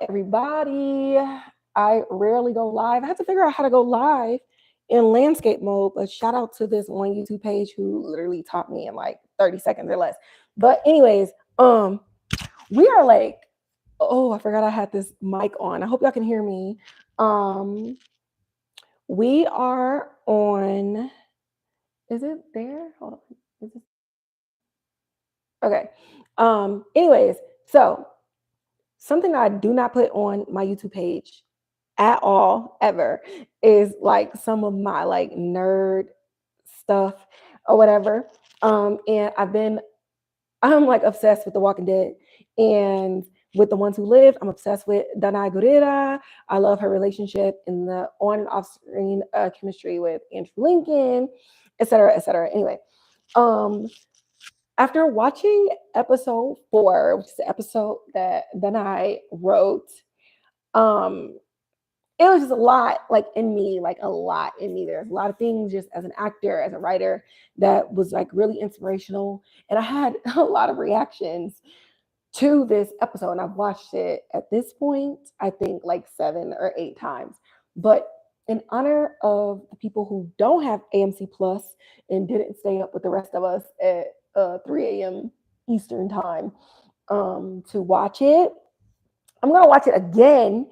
everybody. I rarely go live. I had to figure out how to go live in landscape mode, but shout out to this one YouTube page who literally taught me in like 30 seconds or less. But anyways, we are like, oh, I forgot I had this mic on. I hope y'all can hear me. We are on, is it there? Hold on. Is this? Okay. Anyways, so something I do not put on my YouTube page at all ever is like some of my like nerd stuff or whatever. And I'm like obsessed with The Walking Dead and with The Ones Who Live. I'm obsessed with Danai Gurira. I love her relationship and the on and off screen chemistry with Andrew Lincoln, et cetera, et cetera. Anyway, after watching episode 4, which is the episode that Danai wrote, it was just a lot like in me, like a lot in me. There's a lot of things just as an actor, as a writer, that was like really inspirational. And I had a lot of reactions to this episode. And I've watched it at this point, I think like 7 or 8 times. But in honor of the people who don't have AMC Plus and didn't stay up with the rest of us at 3 a.m. Eastern time to watch it, I'm going to watch it again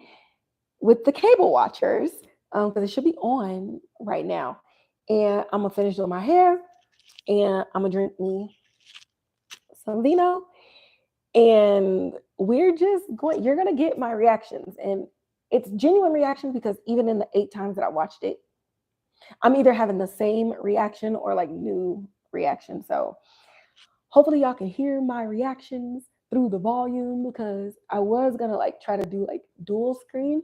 with the cable watchers because it should be on right now. And I'm gonna finish doing my hair and I'm gonna drink me some vino. And we're just going, you're gonna get my reactions. And it's genuine reactions because even in the 8 times that I watched it, I'm either having the same reaction or like new reaction. So hopefully y'all can hear my reactions through the volume because I was gonna like try to do like dual screen.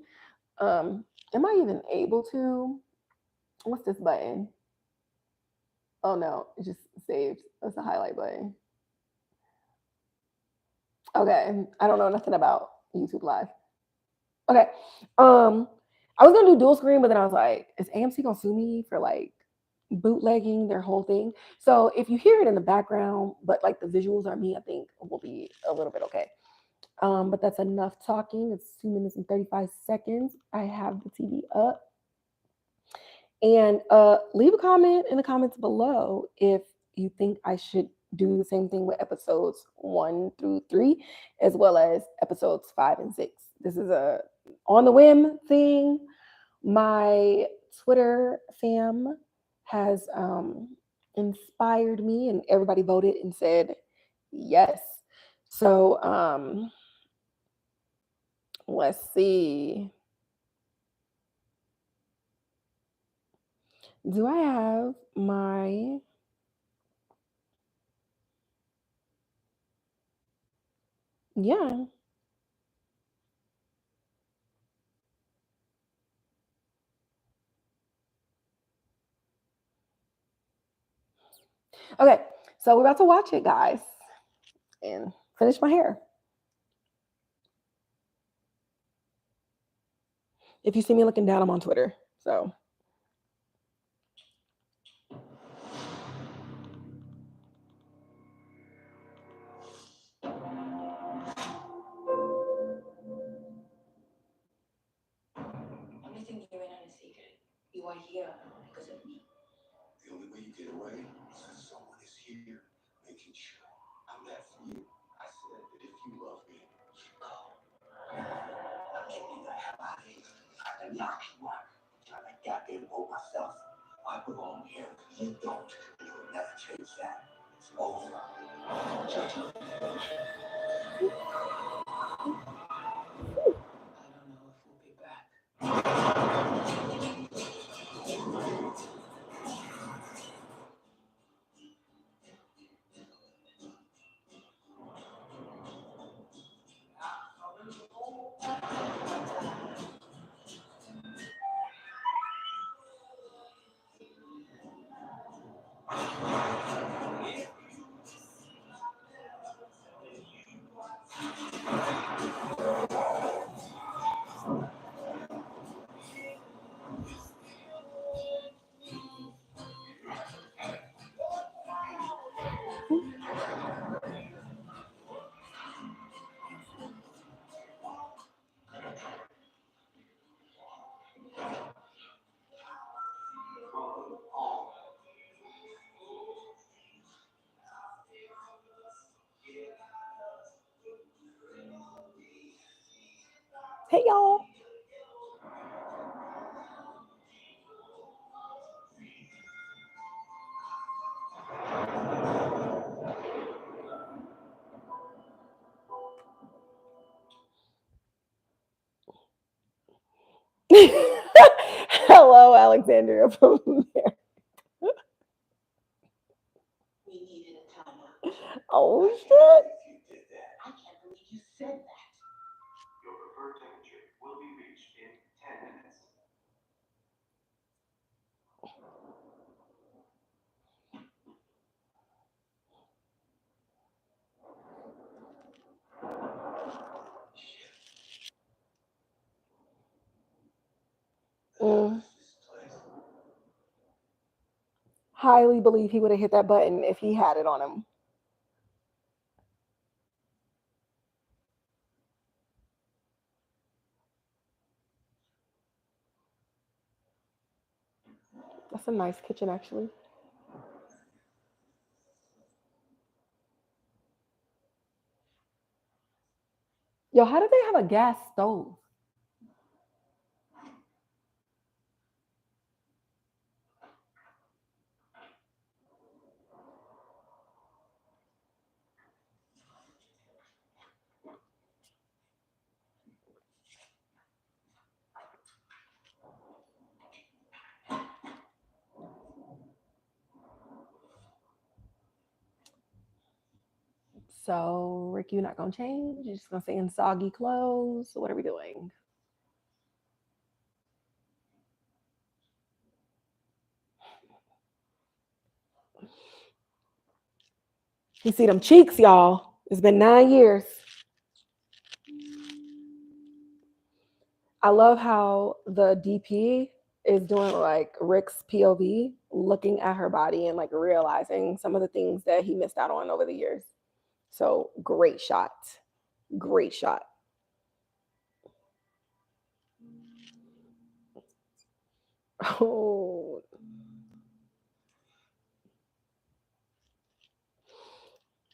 Am I even able to? What's this button? Oh no, it just saved. That's the highlight button. Okay, I don't know nothing about YouTube Live. Okay, I was gonna do dual screen, but then I was like, is AMC gonna sue me for like bootlegging their whole thing? So if you hear it in the background, but like the visuals are me, I think we'll be a little bit okay. But that's enough talking. It's 2 minutes and 35 seconds. I have the TV up. And leave a comment in the comments below if you think I should do the same thing with episodes 1 through 3, as well as episodes 5 and 6. This is a on the whim thing. My Twitter fam has inspired me, and everybody voted and said yes. So let's see. Do I have my yeah. Okay, so we're about to watch it, guys, and finish my hair. If you see me looking down, I'm on Twitter. So Everything you in on a secret. You are here because of me. The only way you get away is if someone is here making sure I'm there for you. I said that if you love me, you go. Now get me the hell out of here. I can knock you out. Try to goddamn hold myself. I belong here. You don't. You will never change that. It's over. Judgment. I don't know if we'll be back. Hey y'all. Hello, Alexandria from there. We needed a timeout. Oh I can't shit. believe you did that. I can't believe you said that. Your preferred temperature will be reached in 10 minutes. Mm. This place. Highly believe he would have hit that button if he had it on him. That's a nice kitchen, actually. Yo, how did they have a gas stove? So, Rick, you're not gonna change? You're just gonna stay in soggy clothes? What are we doing? You see them cheeks, y'all. It's been 9 years. I love how the DP is doing like Rick's POV, looking at her body and like realizing some of the things that he missed out on over the years. So great shot. Great shot. Oh,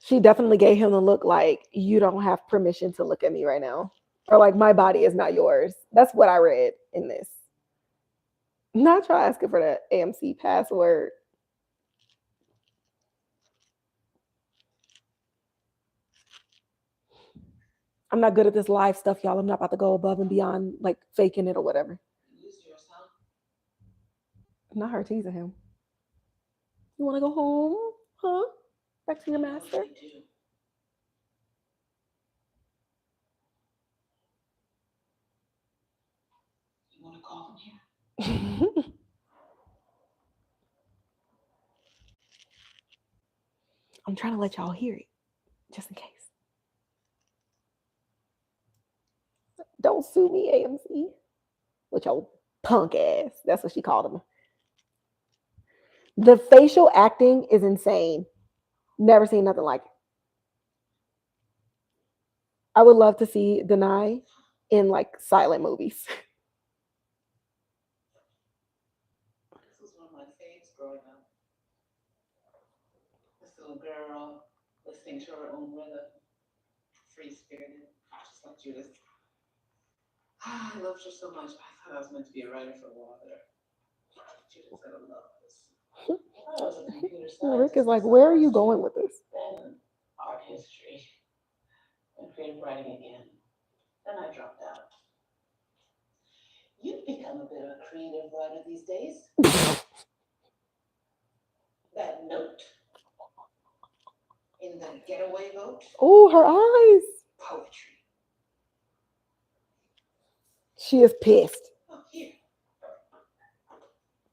she definitely gave him the look like you don't have permission to look at me right now. Or like my body is not yours. That's what I read in this. Not try asking for the AMC password. I'm not good at this live stuff, y'all. I'm not about to go above and beyond like faking it or whatever. You lose yourself. Not her teasing him. You want to go home? Huh? Back to your master? You do. You want to call him here? I'm trying to let y'all hear it, just in case. Don't sue me, AMC. With your punk ass. That's what she called him. The facial acting is insane. Never seen nothing like it. I would love to see Denai in like silent movies. This was one of my faves growing up. This little girl listening to her own rhythm, free spirited, just like Judith. I loved her so much. I thought I was meant to be a writer for a while there. Judith's gonna love this. I was a computer Rick scientist is like, myself where are you last year. going with this? Then art history and creative writing again. Then I dropped out. You've become a bit of a creative writer these days. That note in the getaway vote. Oh, her eyes. Poetry. She is pissed. Oh, here.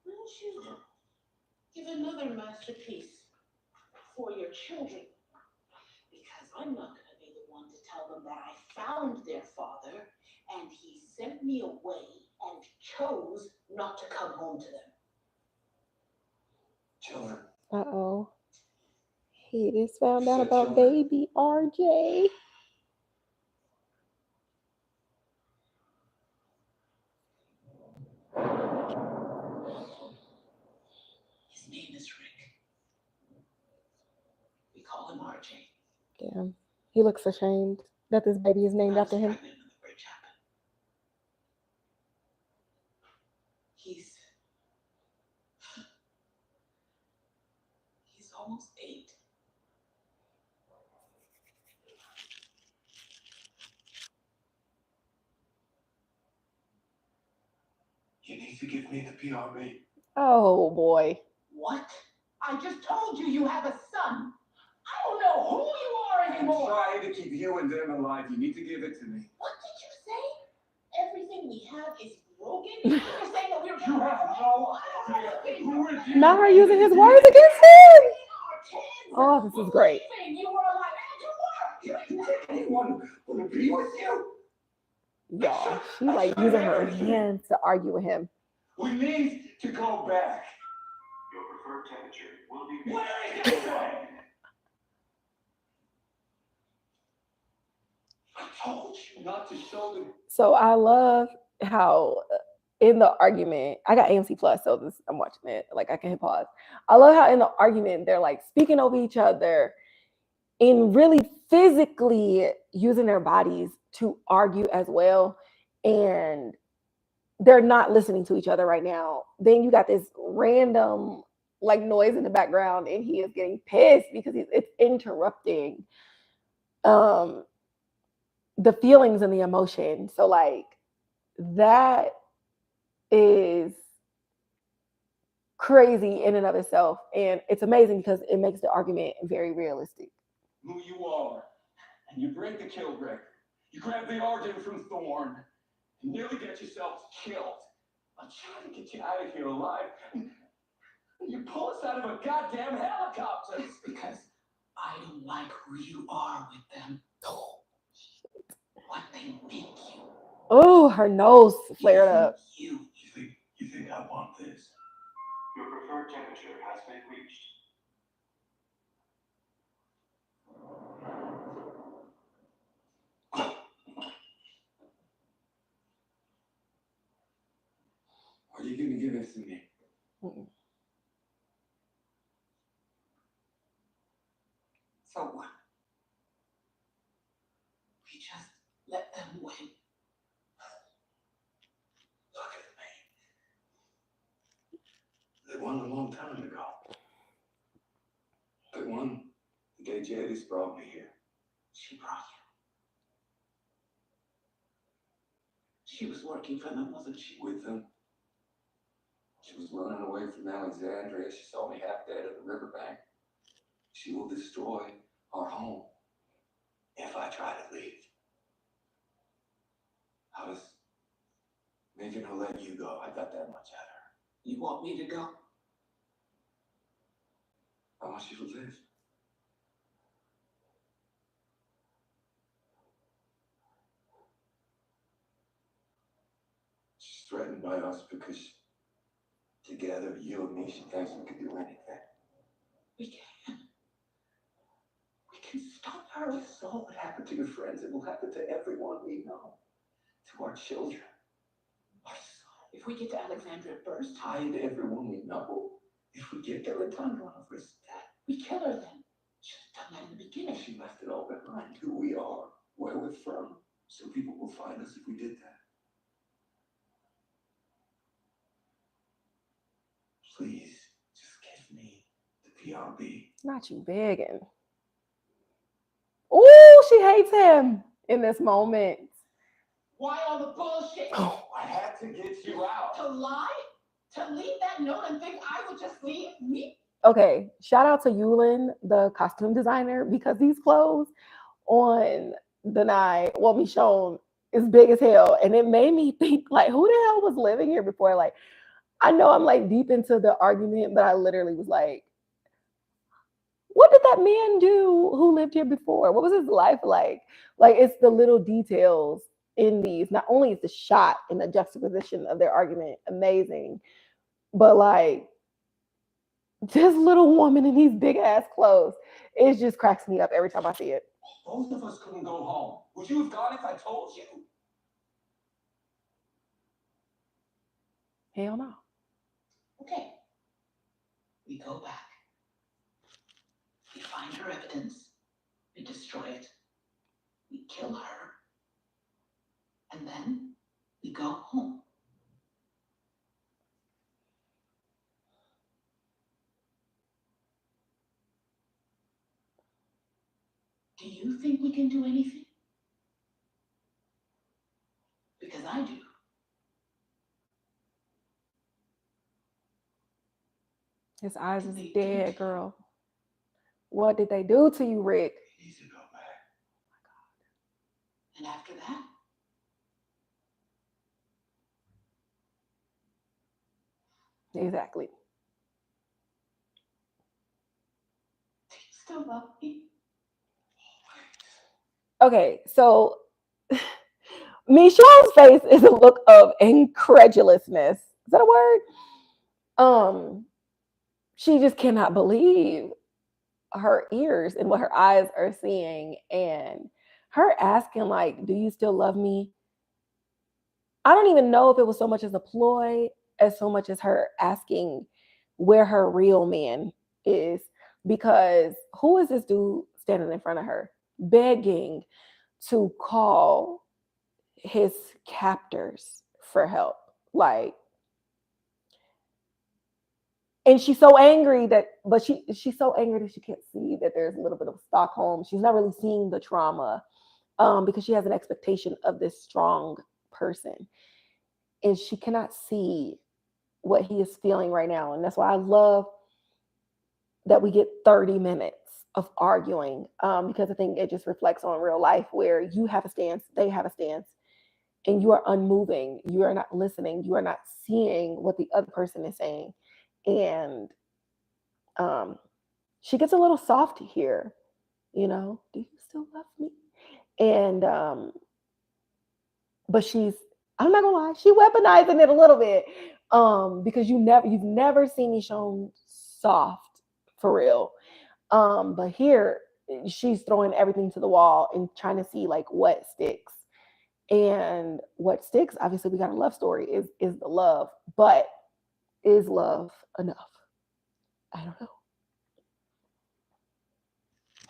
Why don't you give another masterpiece for your children? Because I'm not going to be the one to tell them that I found their father and he sent me away and chose not to come home to them. Children. Uh-oh. He just found out Said about children. baby RJ. His name is Rick. We call him RJ. Damn. He looks ashamed that this baby is named I was after him. pregnant when the bridge happened. You need to give me the PRB. Oh boy. What? I just told you you have a son. I don't know who you are I'm anymore. trying to keep you and them alive. You need to give it to me. What did you say? Everything we have is broken? You're saying that we're You have no idea who it is. Not her using his words against him. Oh, this is great. You were alive and you were. You think anyone want to be with you? Y'all, she like using her hands to argue with him. We need to go back. Your preferred temperature will be Where reached. is it from? I told you not to show them. So I love how in the argument, I got AMC Plus, so I'm watching it. Like I can hit pause. I love how in the argument they're like speaking over each other and really physically using their bodies to argue as well. And they're not listening to each other right now. Then you got this random like noise in the background, and he is getting pissed because it's interrupting the feelings and the emotion. So like that is crazy in and of itself, and it's amazing because it makes the argument very realistic. Who you are, and you break the kill record. You grab the organ from Thorn, and nearly get yourselves killed. I'm trying to get you out of here alive, and you pull us out of a goddamn helicopter. It's because I don't like who you are with them. What they make you. Oh, her nose flared up. You think I want this? Your preferred temperature has been reached. Are you gonna give it to me? So what? We just let them win. Look at me. They won a long time ago. They won the day Jadis brought me here. She brought you. She was working for them, wasn't she? With them. She was running away from Alexandria. She saw me half dead at the riverbank. She will destroy our home if I try to leave. I was making her let you go. I got that much at her. You want me to go? I want you to live. She's threatened by us because together, you and me, she thinks we can do anything. We can. We can stop her. You saw what happened to your friends. It will happen to everyone we know. To our children. Our son. If we get to Alexandria first, And everyone we know. If we get there in time, we'll have risk that. we kill her then. Should have done that in the beginning. She left it all behind. Who we are, where we're from. So people will find us if we did that. Please, just give me the PRB. Not you begging. Oh, she hates him in this moment. Why all the bullshit? Oh. I had to get you out. To lie? To leave that note and think I would just leave me? Okay, shout out to Yulin, the costume designer, because these clothes on the night, well, Michonne, is big as hell. And it made me think, like, who the hell was living here before? Like, I know I'm like deep into the argument, but I literally was like, what did that man do who lived here before? What was his life like? Like, it's the little details in these. Not only is the shot and the juxtaposition of their argument amazing, but like this little woman in these big ass clothes, it just cracks me up every time I see it. Both of us couldn't go home. Would you have gone if I told you? Hell no. Okay. We go back. We find her evidence. We destroy it. We kill her. And then we go home. Do you think we can do anything? Because I do. His eyes What is did they do dead, to you? girl. What did they do to you, Rick? He needs to go back. And after that, Exactly. do you still love me? Okay, so Michelle's face is a look of incredulousness. Is that a word? She just cannot believe her ears and what her eyes are seeing, and her asking like, "Do you still love me?" I don't even know if it was so much as a ploy as so much as her asking where her real man is, because who is this dude standing in front of her begging to call his captors for help? Like, and she's so angry that, but she's so angry that she can't see that there's a little bit of Stockholm. She's not really seeing the trauma, because she has an expectation of this strong person, and she cannot see what he is feeling right now. And that's why I love that we get 30 minutes of arguing, because I think it just reflects on real life where you have a stance, they have a stance, and you are unmoving. You are not listening. You are not seeing what the other person is saying. And um, she gets a little soft here, do you still love me? And but I'm not gonna lie, she weaponizing it a little bit, because you've never seen me shown soft for real. But here she's throwing everything to the wall and trying to see like what sticks. And what sticks, obviously we got a love story, is the love, but is love enough? I don't know.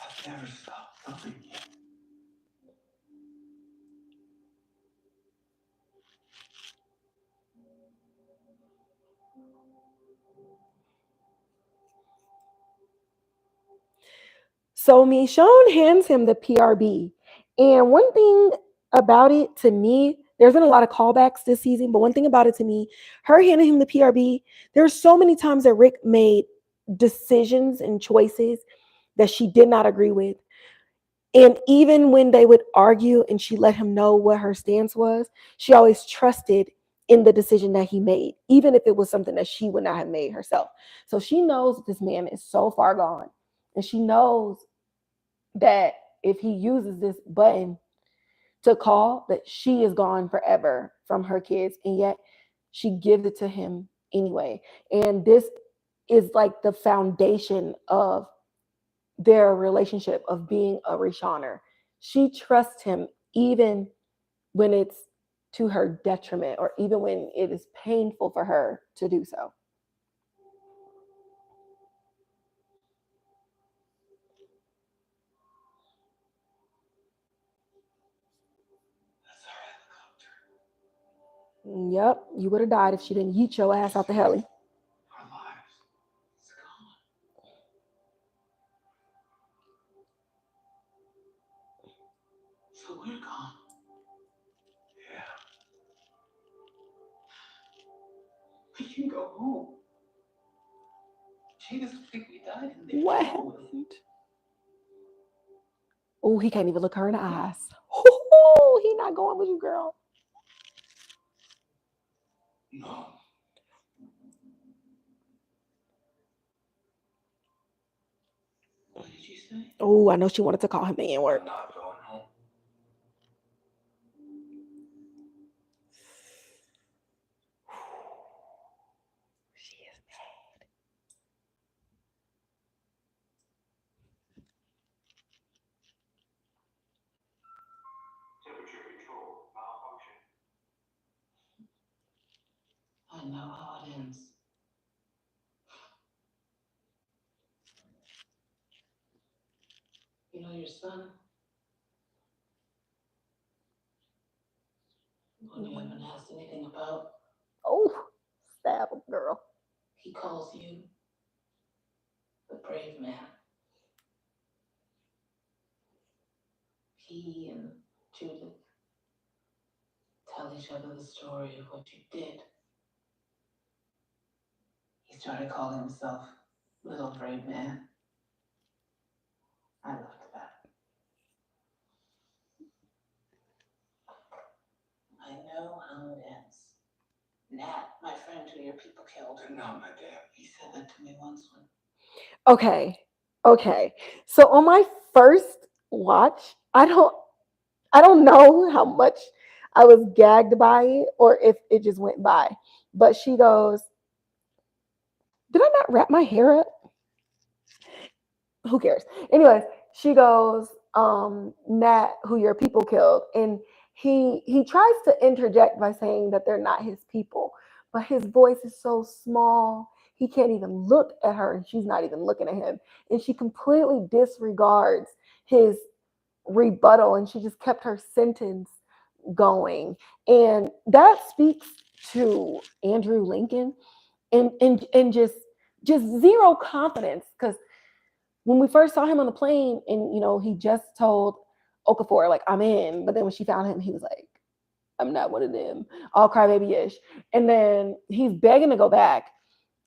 I've never stopped loving you. So Michonne hands him the PRB. And one thing about it to me, there's been a lot of callbacks this season, but one thing about it to me, her handing him the PRB, there's so many times that Rick made decisions and choices that she did not agree with. And even when they would argue and she let him know what her stance was, she always trusted in the decision that he made, even if it was something that she would not have made herself. So she knows that this man is so far gone. And she knows that if he uses this button to call, that she is gone forever from her kids, and yet she gives it to him anyway. And this is like the foundation of their relationship of being a Rishoner. She trusts him even when it's to her detriment, or even when it is painful for her to do so. That's our helicopter. Yep, you would have died if she didn't yeet your ass out the heli. Our lives. It's gone. So we're gone. Yeah. We can go home. She doesn't think we died in there. What No. happened? Oh, he can't even look her in the eyes. Oh, he not going with you, girl. No. What did you say? Oh, I know she wanted to call him the N word. I'm not going home. She is mad. Temperature control malfunction. I know how it ends. You know your son? One you haven't asked anything about. Oh, stab him, girl. He calls you the brave man. He and Judith tell each other the story of what you did. He started calling himself Little brave man. I loved that. I know how it ends. Nat, my friend who your people killed. They're not my dad. He said that to me once when. Okay. Okay. So on my first watch, I don't know how much I was gagged by it or if it just went by. But she goes, "Did I not wrap my hair up?" Who cares? Anyways, she goes, Nat, who your people killed, and he tries to interject by saying that they're not his people, but his voice is so small he can't even look at her, and she's not even looking at him, and she completely disregards his rebuttal, and she just kept her sentence going, and that speaks to Andrew Lincoln, and just zero confidence because when we first saw him on the plane and he just told Okafor like I'm in, but then when she found him he was like I'm not one of them, all crybaby-ish, and then he's begging to go back,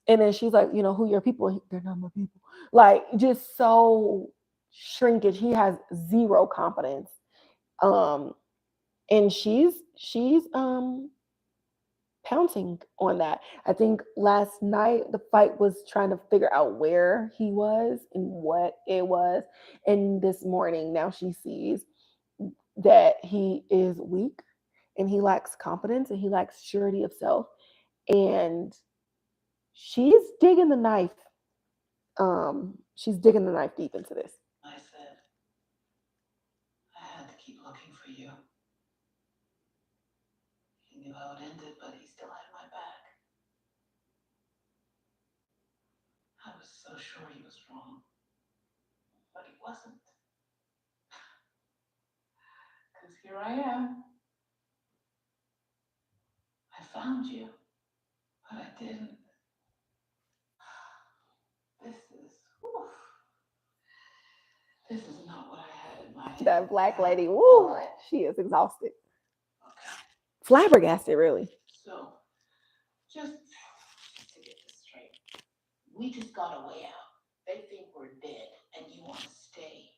and then she's like who your people, they're not my people, like just so shrinkage. He has zero confidence, um and she's pouncing on that. I think last night the fight was trying to figure out where he was and what it was. And this morning now she sees that he is weak and he lacks confidence and he lacks surety of self. And she's digging the knife. She's digging the knife deep into this. I said, I had to keep looking for you. He knew how it ended, but he still had my back. I was so sure he was wrong, but he wasn't. Because here I am. I found you, but I didn't. This is, oof. This is not what I had in my head. That black lady, woo, she is exhausted. Okay. Flabbergasted, really. So, just to get this straight, we just got a way out. They think we're dead, and you want to stay.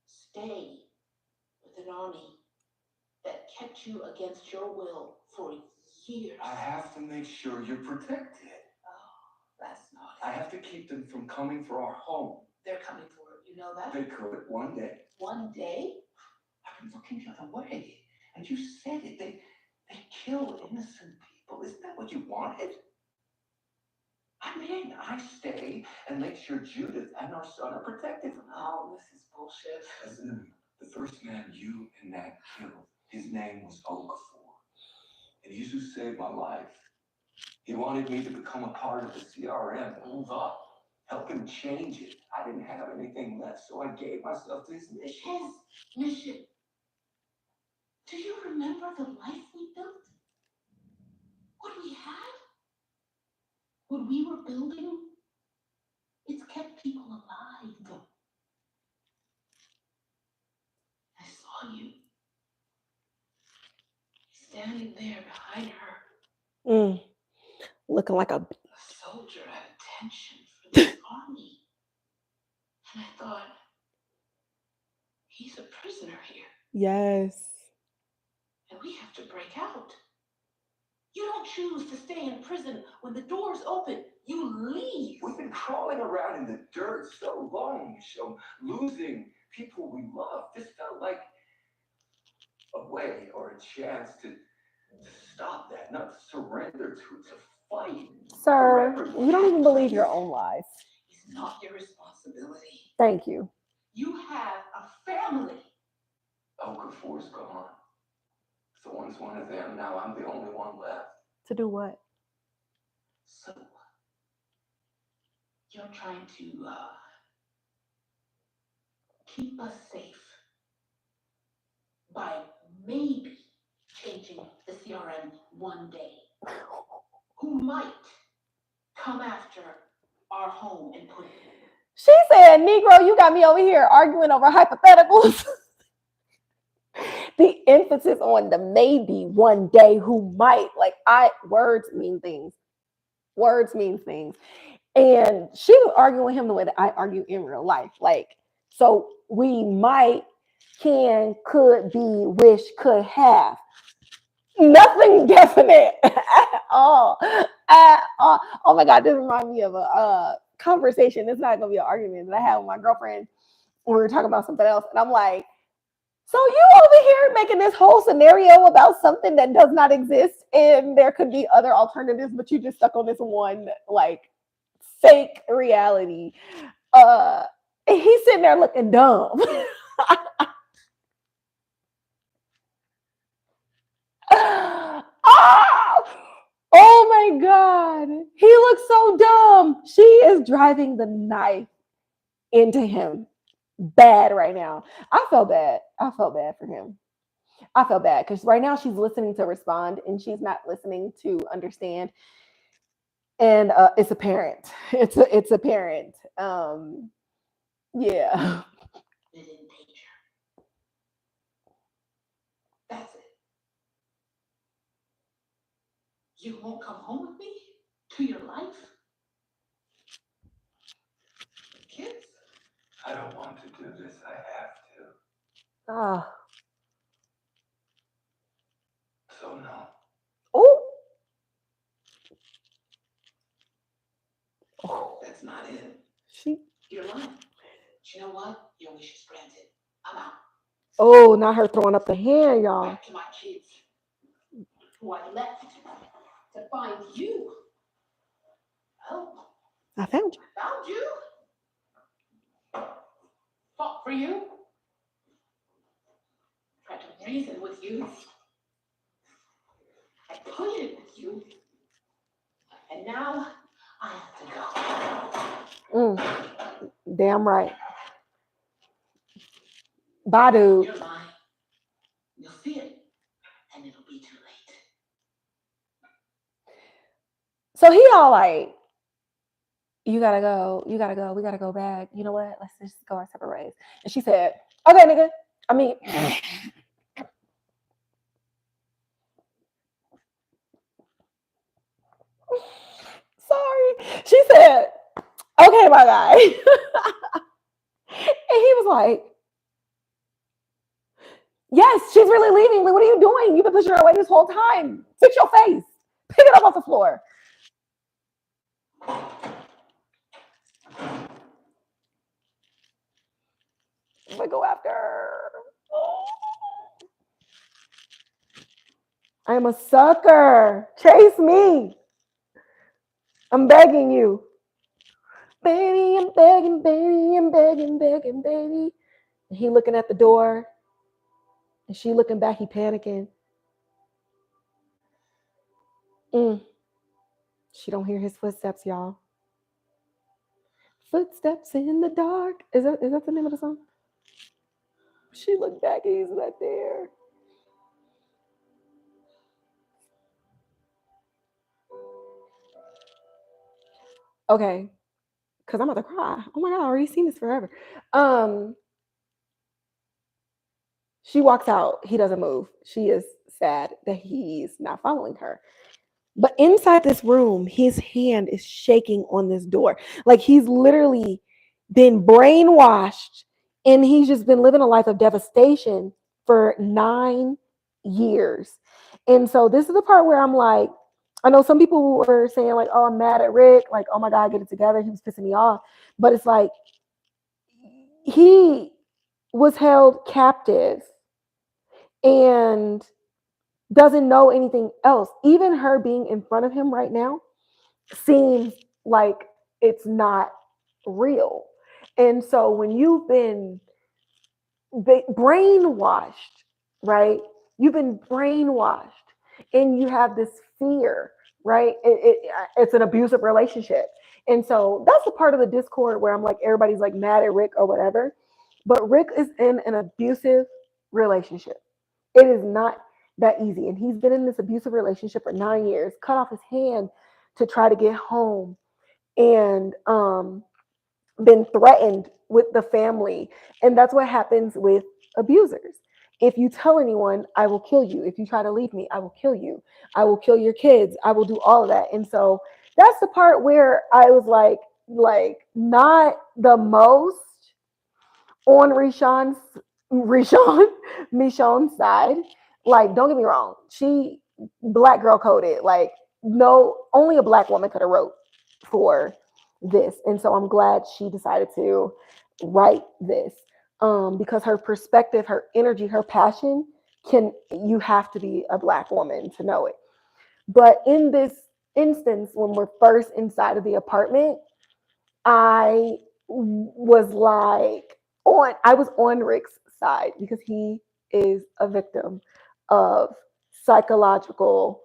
Stay with an army that kept you against your will for years. I have to make sure you're protected. Oh, that's not it. I have to keep them from coming for our home. They're coming for it. You know that? They could one day. One day? I've been looking the other way, and you said it. They kill innocent people. Isn't that what you wanted? I'm in. I stay and make sure Judith and our son are protected. Oh, this is bullshit. Listen, the first man you and Nat killed, his name was Okafor. And he's who saved my life. He wanted me to become a part of the CRM, move up, help him change it. I didn't have anything left, so I gave myself to his mission. His mission. Do you remember the life we built? What we had? What we were building? It's kept people alive. I saw you. Standing there behind her. Looking like a A soldier at attention for this army. And I thought, he's a prisoner here. yes. And we have to break out. You don't choose to stay in prison when the doors open. You leave. We've been crawling around in the dirt so long, so losing people we love. This felt like a way or a chance to stop that, not surrender to fight. Sir, you don't even believe your own lies. It's not your responsibility. Thank you. You have a family. Okafor's gone. Thorne's one of them. Now I'm the only one left. To do what? So, you're trying to keep us safe by maybe changing the CRM one day. Who might come after our home and put. She said, Negro, you got me over here arguing over hypotheticals. The emphasis on the maybe one day who might, like words mean things. Words mean things. And she was arguing with him the way that I argue in real life. Like, so we might, can, could be, wish, could have. Nothing definite at all. At all. Oh my God, this reminds me of a conversation. It's not going to be an argument that I had with my girlfriend when we were talking about something else. And I'm like, so you over here making this whole scenario about something that does not exist and there could be other alternatives, but you just stuck on this one like fake reality. And he's sitting there looking dumb. oh, oh my God. He looks so dumb. She is driving the knife into him bad right now. I felt bad. I felt bad for him. I felt bad because right now she's listening to respond and she's not listening to understand. And it's apparent. It's apparent. Yeah. Is in danger. That's it. You won't come home with me to your life? Kids? I don't want to do this. I have to. Ah. So no. Oh. Oh. That's not it. She. You're lying. You know what? Your wish is granted. I'm out. Oh, not her throwing up the hand, y'all. Back to my kids, who I left to find you. Oh, I found you. found you. Fought for you. Tried to reason with you. I pleaded with you. And now I have to go. Damn right. Bye, dude. You're lying. You'll see it, and it'll be too late. So he all like, you gotta go, we gotta go back. You know what? Let's just go our separate ways. And she said, okay, nigga. I mean, sorry. She said, okay, my guy. And he was like, yes, she's really leaving. Like, what are you doing? You've been pushing her away this whole time. Fix your face. Pick it up off the floor. I'm gonna go after her. I'm a sucker. Chase me. I'm begging you. Baby, I'm begging, baby, I'm begging, begging, baby. And he looking at the door. And she looking back, he panicking. She don't hear his footsteps, y'all. Footsteps in the dark. Is that the name of the song? She looked back and he's not there. Okay. Because I'm about to cry. Oh my God, I already seen this forever. She walks out. He doesn't move. She is sad that he's not following her. But inside this room, his hand is shaking on this door. Like he's literally been brainwashed and he's just been living a life of devastation for 9 years. And so this is the part where I'm like, I know some people were saying like, oh, I'm mad at Rick. Like, oh my God, get it together. He was pissing me off. But it's like, he was held captive and doesn't know anything else. Even her being in front of him right now seems like it's not real. And so when you've been brainwashed, right? You've been brainwashed and you have this fear, right? It's an abusive relationship. And so that's the part of the Discord where I'm like, everybody's like mad at Rick or whatever. But Rick is in an abusive relationship. It is not that easy. And he's been in this abusive relationship for 9 years, cut off his hand to try to get home, and been threatened with the family. And that's what happens with abusers. If you tell anyone, I will kill you. If you try to leave me, I will kill you. I will kill your kids. I will do all of that. And so That's the part where I was like not the most on Rishon Michonne's side. Like, don't get me wrong, she black girl coded. Like, no, only a black woman could have wrote for this, and so I'm glad she decided to write this, because her perspective, her energy, her passion can you have to be a black woman to know it. But in this instance, when we're first inside of the apartment, I was like I was on Rick's side because he is a victim of psychological,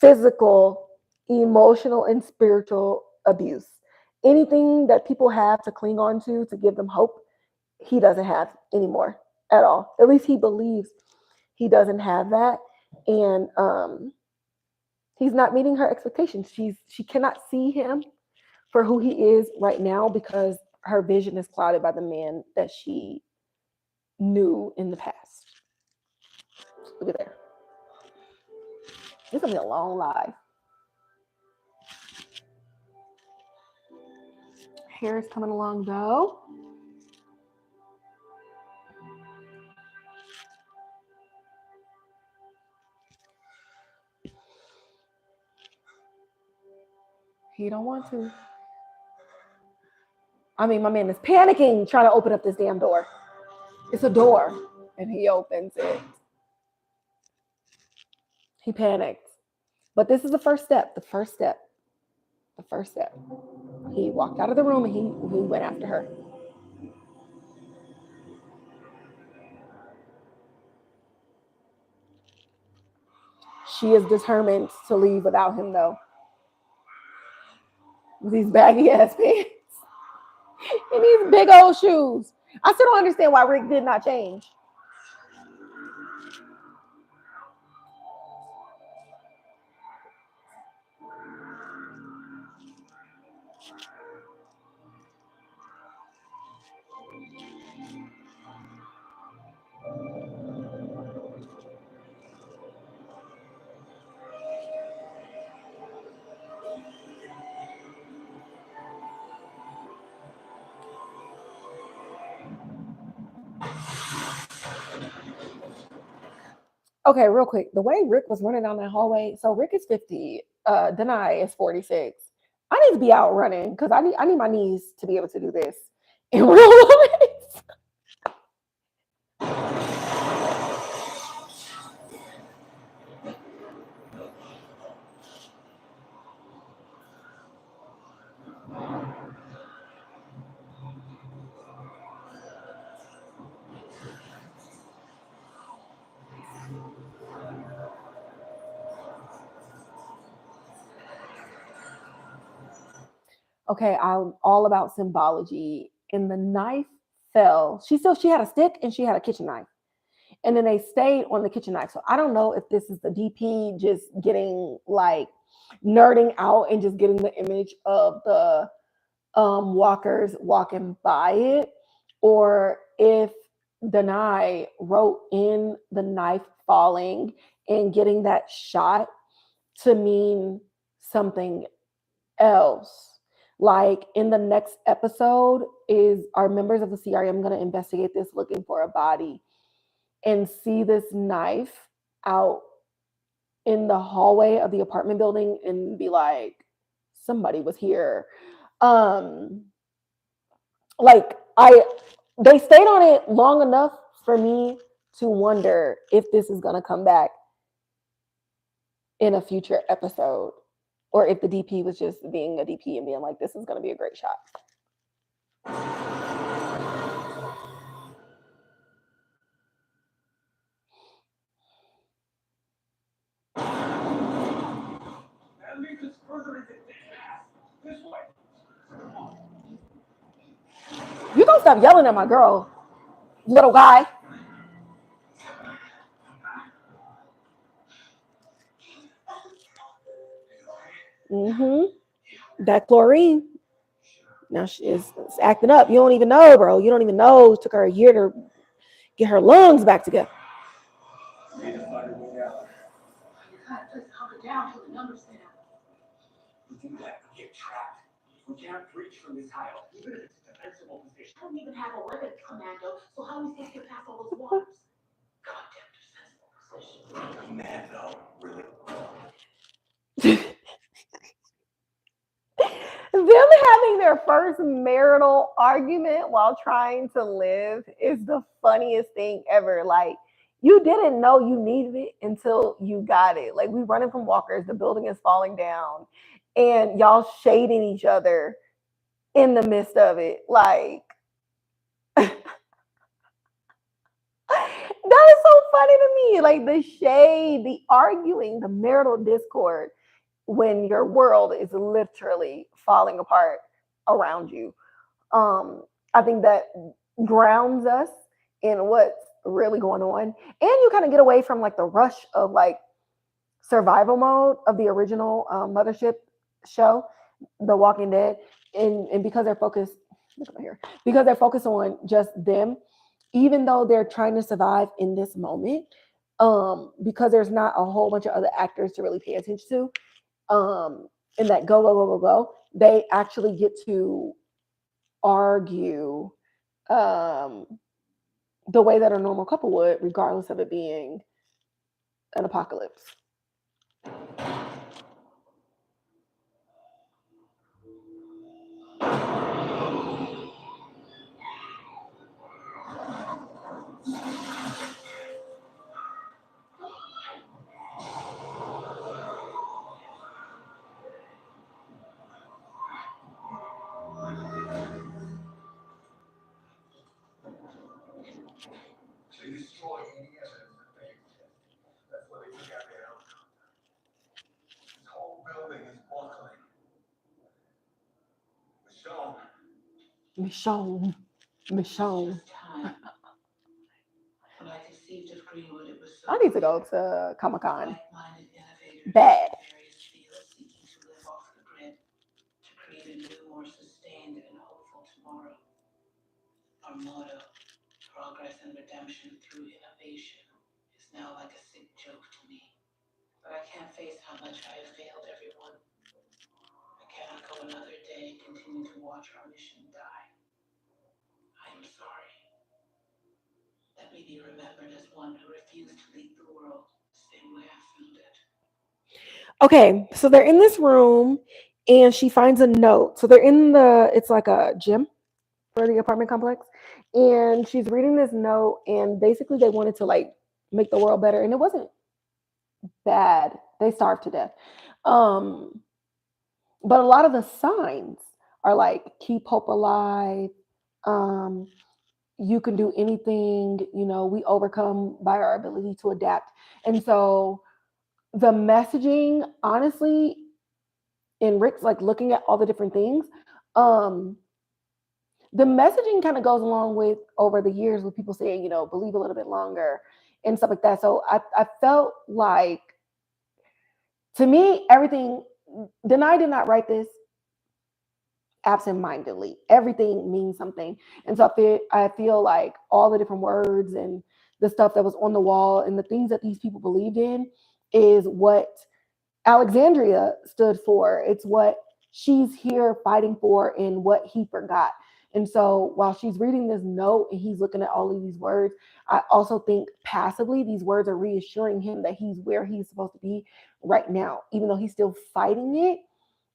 physical, emotional, and spiritual abuse. Anything that people have to cling on to give them hope, he doesn't have anymore at all. At least he believes he doesn't have that. And he's not meeting her expectations. She cannot see him for who he is right now because her vision is clouded by the man that she knew in the past. Look at there. It's gonna be a long life. Hair is coming along though. He don't want to. I mean, my man is panicking trying to open up this damn door. It's a door, and he opens it. He panicked. But this is the first step. The first step. The first step. He walked out of the room and he went after her. She is determined to leave without him, though. These baggy ass pants and these big old shoes. I still don't understand why Rick did not change. Okay, real quick. The way Rick was running down that hallway, so Rick is 50, Denai is 46. I need to be out running because I need my knees to be able to do this in real life. Okay, I'm all about symbology. And the knife fell. She had a stick and she had a kitchen knife. And then they stayed on the kitchen knife. So I don't know if this is the DP just getting like nerding out and just getting the image of the walkers walking by it, or if Denai wrote in the knife falling and getting that shot to mean something else. Like in the next episode, is our members of the CRM going to investigate this looking for a body and see this knife out in the hallway of the apartment building and be like, somebody was here. Um, like they stayed on it long enough for me to wonder if this is going to come back in a future episode, or if the DP was just being a DP and being like, this is going to be a great shot. That leads us further into this way. You don't stop yelling at my girl, little guy. That chlorine. Now she is acting up. You don't even know, bro. You don't even know. It took her a year to get her lungs back together. You gotta just hunker down till the numbers get out. You do that, we get trapped. We can't breach from this high, even if it's a defensible position. I don't even have a weapon, Commando, so how are we supposed to get past all those waters? Goddamn defensible position. Commando, really? Them having their first marital argument while trying to live is the funniest thing ever. Like, you didn't know you needed it until you got it. Like, we running from walkers, the building is falling down, and y'all shading each other in the midst of it. Like, that is so funny to me. Like, the shade, the arguing, the marital discord when your world is literally falling apart around you. I think that grounds us in what's really going on, and you kind of get away from like the rush of like survival mode of the original mothership show, The Walking Dead, and because they're focused, look over here, because they're focused on just them, even though they're trying to survive in this moment, because there's not a whole bunch of other actors to really pay attention to, in that go go go go go, they actually get to argue um, the way that a normal couple would, regardless of it being an apocalypse. They destroy any evidence that they exist. That's why they took out their helicopter. This whole building is buckling. Michonne, Michonne, Michonne. Just time. When I conceived of Greenwood, it was so I need to clear. go to Comic Con. Like-minded innovators Bad. in various fields seeking to live off the grid, to create a new, more sustained and hopeful tomorrow. Our motto, progress and redemption through innovation, is now like a sick joke to me. But I can't face how much I have failed everyone. I cannot go another day and continue to watch our mission die. I am sorry. Let me be remembered as one who refused to leave the world the same way I found it. Okay, so they're in this room and she finds a note. So they're in it's like a gym for the apartment complex. And she's reading this note, and basically they wanted to like make the world better. And it wasn't bad. They starved to death. Um, but a lot of the signs are like keep hope alive. Um, you can do anything, we overcome by our ability to adapt. And so the messaging, honestly, in Rick's like looking at all the different things, um, the messaging kind of goes along with over the years with people saying, believe a little bit longer and stuff like that. So I felt like, to me, everything, Denai did not write this absent-mindedly. Everything means something. And so I feel like all the different words and the stuff that was on the wall and the things that these people believed in is what Alexandria stood for. It's what she's here fighting for and what he forgot. And so while she's reading this note and he's looking at all of these words, I also think passively these words are reassuring him that he's where he's supposed to be right now. Even though he's still fighting it,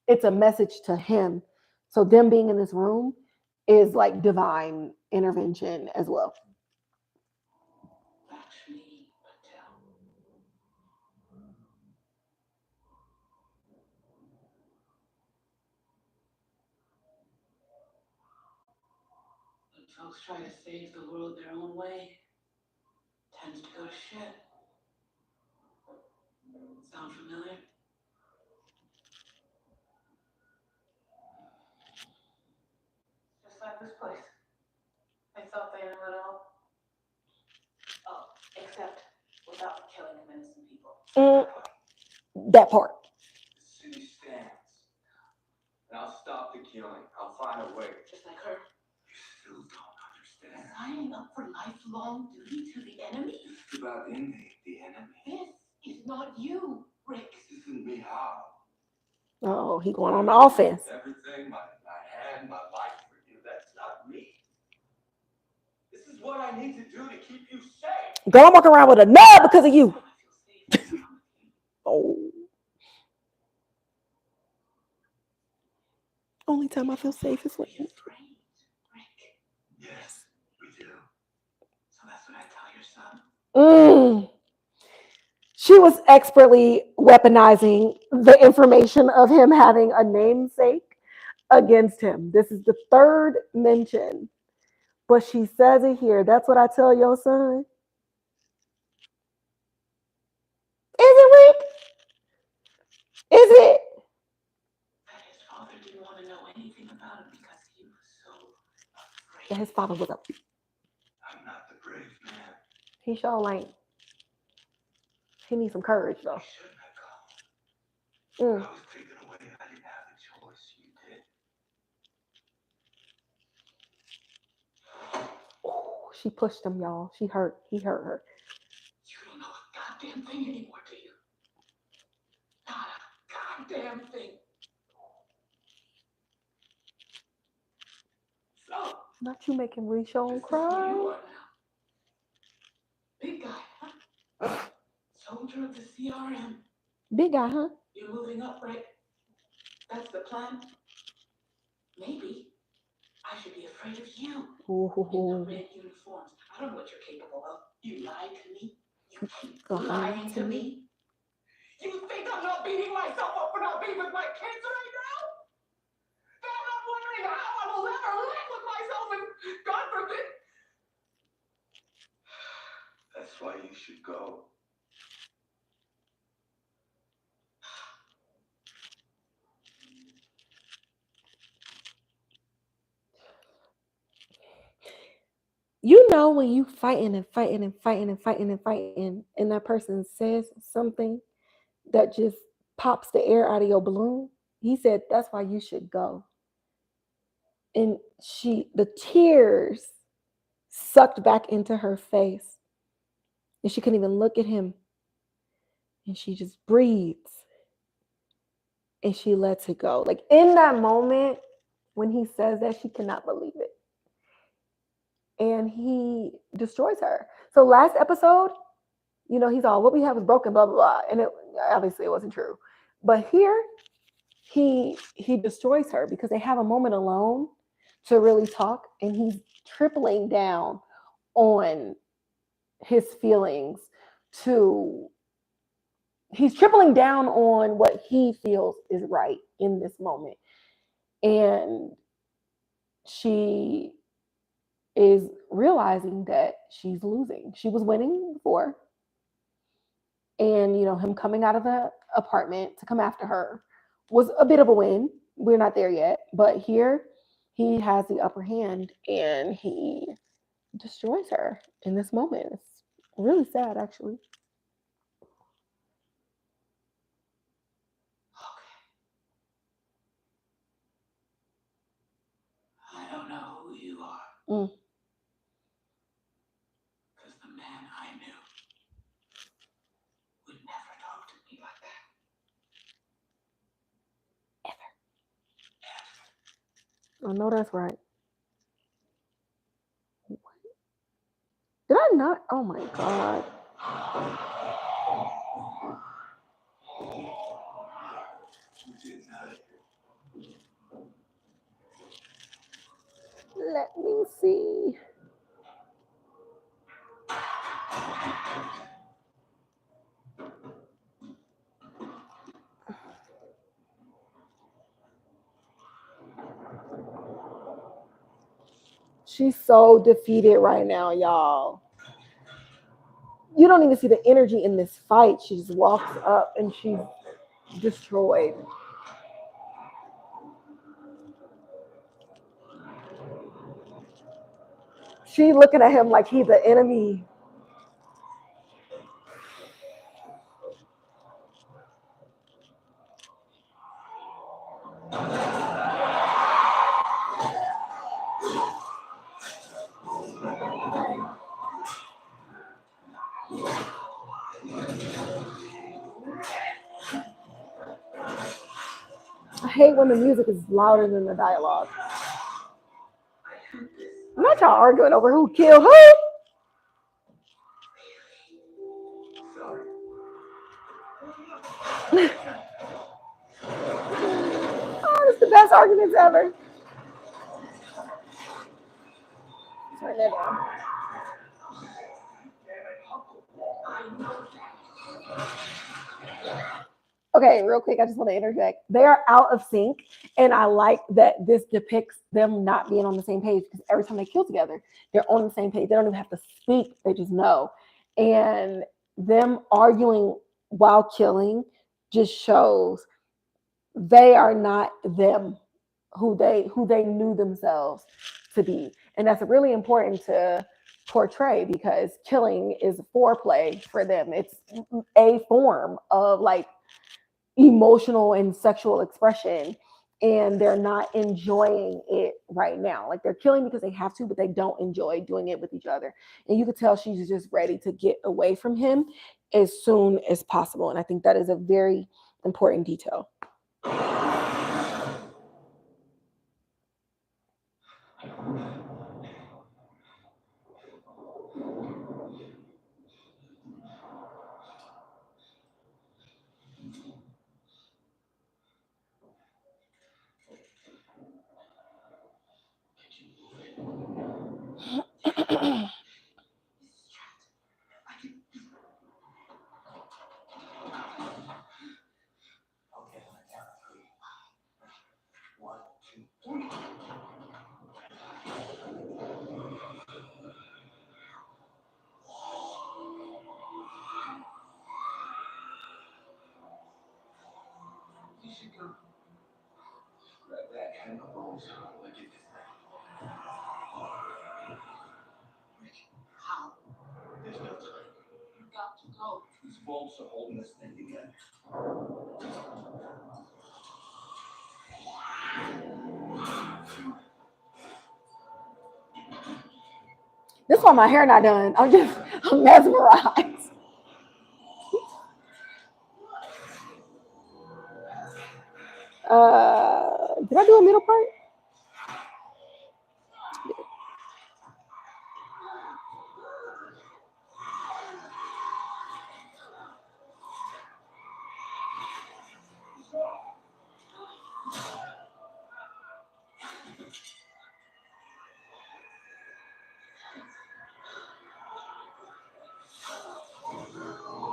it's a message to him. So them being in this room is like divine intervention as well. Lakshmi Patel. When folks try to save the world their own way, it tends to go to shit. Sound familiar? Just like this place. I thought they knew it all. Oh, except without killing of innocent people. That part. the city stands. And I'll stop the killing. I'll find a way. Just like her. You still don't understand. Signing up for lifelong duty to the enemy? It's about ending the enemy. This is not you, Rick. This isn't me, how? Oh, he going on the offense. Everything, my hand, my life for you. That's not me. This is what I need to do to keep you safe. Girl, I'm walking around with a nub because of you. I feel safe when I'm with you. Oh, only time I feel safe is when. Be afraid, Rick. Yes, we do. So that's what I tell your son. Mm. She was expertly weaponizing the information of him having a namesake against him. This is the third mention, but she says it here. That's what I tell your son. Is it, Rick? Is it? That his father didn't want to know anything about him because he was so Yeah, afraid. his father was up. I'm not the brave man. He sure like he needs some courage though. You shouldn't have gone. Mm. I was taken away. I didn't have a choice. You did. Ooh, she pushed him, y'all. She hurt. He hurt her. You don't know a goddamn thing anymore, do you? Not a goddamn thing. So, Not you making Rishon this is who you cry. are now. Big guy, huh? Soldier of the CRM. Big guy, huh? You're moving up, right? That's the plan? Maybe I should be afraid of you in the Ooh. red uniforms. I don't know what you're capable of. You lied to me. You keep Lied lying to to me. me. You think I'm not beating myself up for not being with my kids right now? That I'm not wondering how I will ever live with myself and God forbid. That's why you should go. You know when you fighting and fighting and fighting and fighting and fighting, and that person says something that just pops the air out of your balloon. He said that's why you should go. And the tears sucked back into her face, and she couldn't even look at him. And she just breathes and she lets it go. Like in that moment when he says that, she cannot believe it. And he destroys her. So last episode, he's all, what we have is broken, blah blah blah, and it obviously it wasn't true. But here, he destroys her because they have a moment alone to really talk, and he's tripling down on his feelings. To He's tripling down on what he feels is right in this moment, and she is realizing that she's losing. She was winning before, and him coming out of the apartment to come after her was a bit of a win. We're not there yet, but here he has the upper hand and he destroys her in this moment. It's really sad, actually. Okay. I don't know who you are. Mm. Because the man I knew would never talk to me like that. I know that's right. Did I not? Oh my God. You did not. Let me see. She's so defeated right now, y'all. You don't even see the energy in this fight. She just walks up and she's destroyed. She looking at him like he's the enemy. I hate when the music is louder than the dialogue. I'm not y'all arguing over who killed who. Sorry. Oh, it's the best arguments ever. Turn that down. Okay, real quick, I just want to interject. They are out of sync, and I like that this depicts them not being on the same page because every time they kill together, they're on the same page. They don't even have to speak; they just know. And them arguing while killing just shows they are not them who they knew themselves to be, and that's really important to portray because killing is foreplay for them. It's a form of like emotional and sexual expression, and they're not enjoying it right now. Like they're killing because they have to, but they don't enjoy doing it with each other. And you could tell she's just ready to get away from him as soon as possible, and I think that is a very important detail. Okay, one, two, three. You should go grab that and the bones. Look at this thing. How? There's no time. You got to go. These bolts are holding this thing together. This is why my hair not done. I'm mesmerized. Did I do a middle part?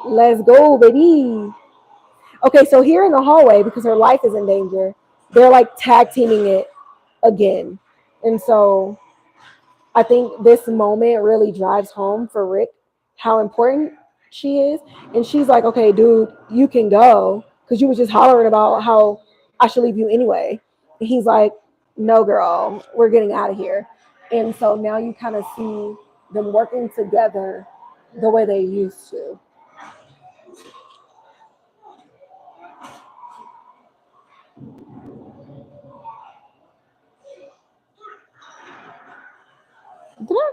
Let's go, baby. Okay, so here in the hallway, because her life is in danger, they're like tag teaming it again. And so I think this moment really drives home for Rick how important she is. And she's like, okay, dude, you can go because you was just hollering about how I should leave you anyway. And he's like, no, girl, we're getting out of here. And so now you kind of see them working together the way they used to. Did I?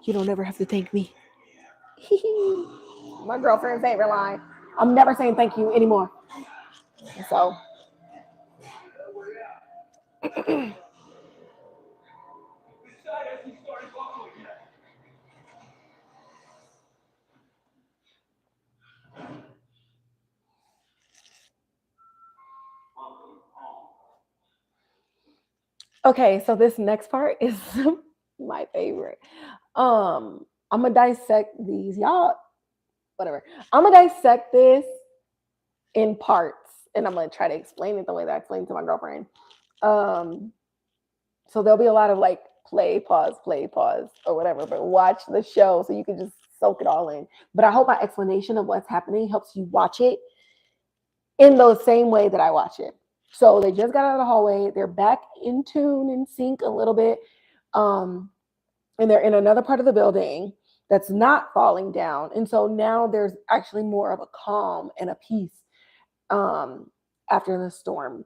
You don't ever have to thank me. My girlfriend's favorite line. I'm never saying thank you anymore. So, okay, so this next part is my favorite. I'm gonna dissect these, y'all. Whatever. I'm gonna dissect this in parts, and I'm gonna try to explain it the way that I explained to my girlfriend. Um, so there'll be a lot of like play, pause, or whatever. But watch the show so you can just soak it all in. But I hope my explanation of what's happening helps you watch it in the same way that I watch it. So they just got out of the hallway. They're back in tune and sync a little bit. Um, and they're in another part of the building that's not falling down. And so now there's actually more of a calm and a peace um, after the storm.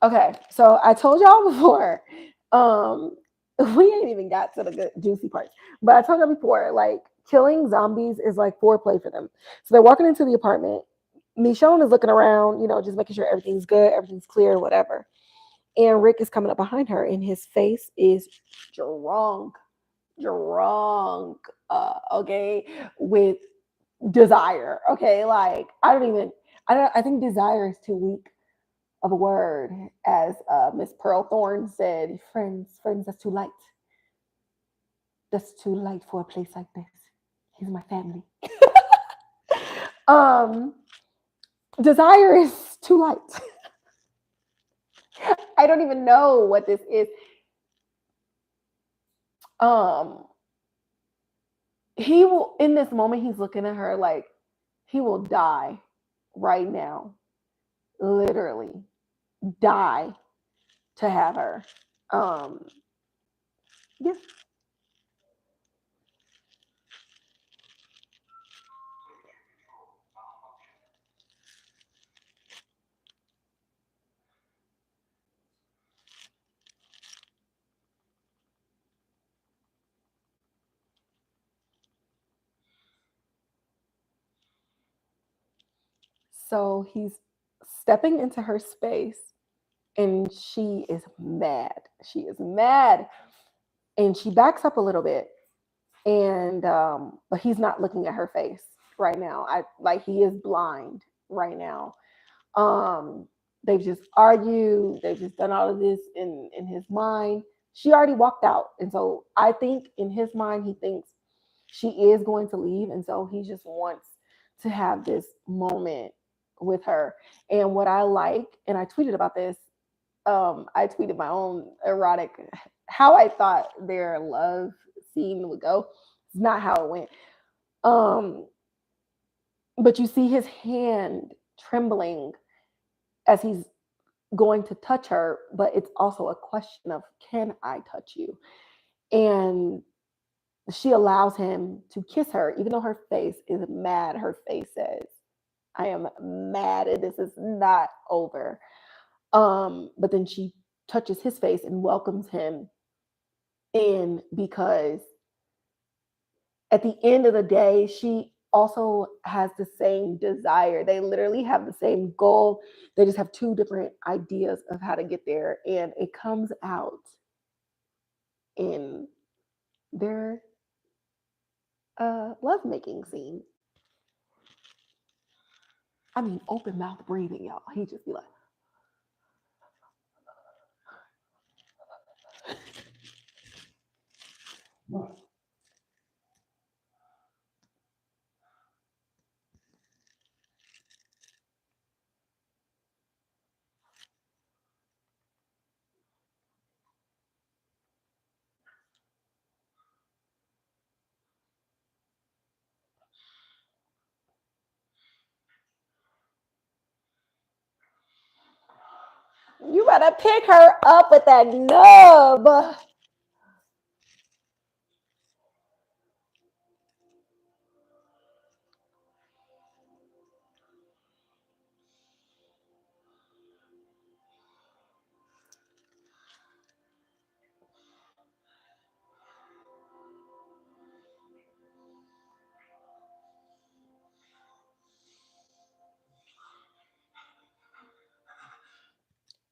Okay, so I told y'all before, um, we ain't even got to the good juicy parts, but I told y'all before, like killing zombies is like foreplay for them. So they're walking into the apartment. Michonne is looking around, just making sure everything's good, everything's clear, whatever. And Rick is coming up behind her, and his face is drunk, drunk, okay, with desire. Okay, like I think desire is too weak of a word, as Miss Pearl Thorne said, friends, friends, that's too light. That's too light for a place like this. He's my family. um, desire is too light. I don't even know what this is. Um, he will in this moment. He's looking at her like he will die right now, literally die to have her. Um, yeah. So he's stepping into her space, and she is mad. She is mad, and she backs up a little bit, and but he's not looking at her face right now. I like he is blind right now. Um, they've just argued. They've just done all of this in his mind. She already walked out, and so I think in his mind he thinks she is going to leave, and so he just wants to have this moment with her. And what I like, and I tweeted about this, I tweeted my own erotic, how I thought their love scene would go. It's not how it went. Um, but you see his hand trembling as he's going to touch her, but it's also a question of, can I touch you? And she allows him to kiss her, even though her face is mad. Her face says, I am mad and this is not over. But then she touches his face and welcomes him in, because at the end of the day, she also has the same desire. They literally have the same goal. They just have two different ideas of how to get there. And it comes out in their lovemaking scene. I mean, open mouth breathing, y'all. He just be like, you better pick her up with that nub.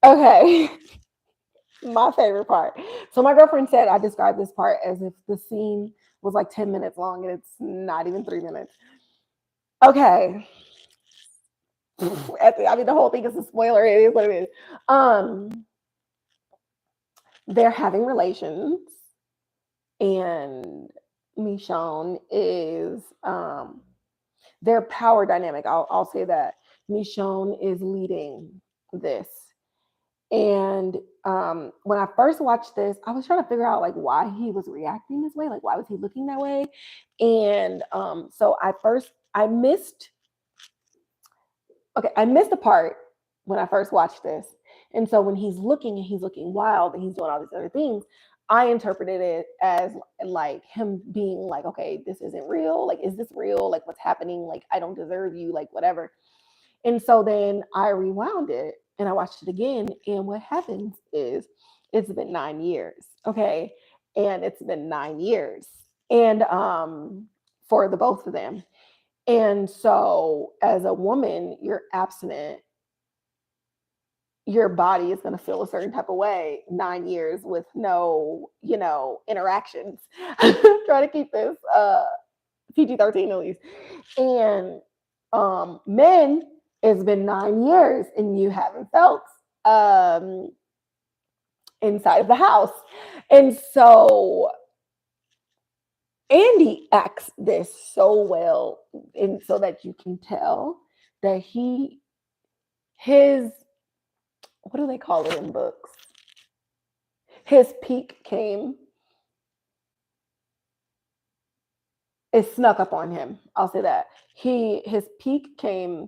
Okay. My favorite part. So my girlfriend said I described this part as if the scene was like 10 minutes long, and it's not even 3 minutes. Okay. I mean, the whole thing is a spoiler. It is what it is. They're having relations, and Michonne is their power dynamic. I'll say that Michonne is leading this. And when I first watched this, I was trying to figure out like why he was reacting this way, like why was he looking that way. And so I missed, okay, I missed the part when I first watched this. And so when he's looking and he's looking wild and he's doing all these other things, I interpreted it as like him being like, okay, this isn't real. Like, is this real? Like, what's happening? Like, I don't deserve you. Like, whatever. And so then I rewound it and I watched it again. And what happens is it's been 9 years. Okay. And it's been 9 years. And for the both of them. And so as a woman, you're abstinent, your body is going to feel a certain type of way 9 years with no, interactions. Try to keep this PG-13 at least. And men, it's been 9 years and you haven't felt um, inside of the house. And so Andy acts this so well, and so that you can tell that his, what do they call it in books? His peak came, it snuck up on him. I'll say that. His peak came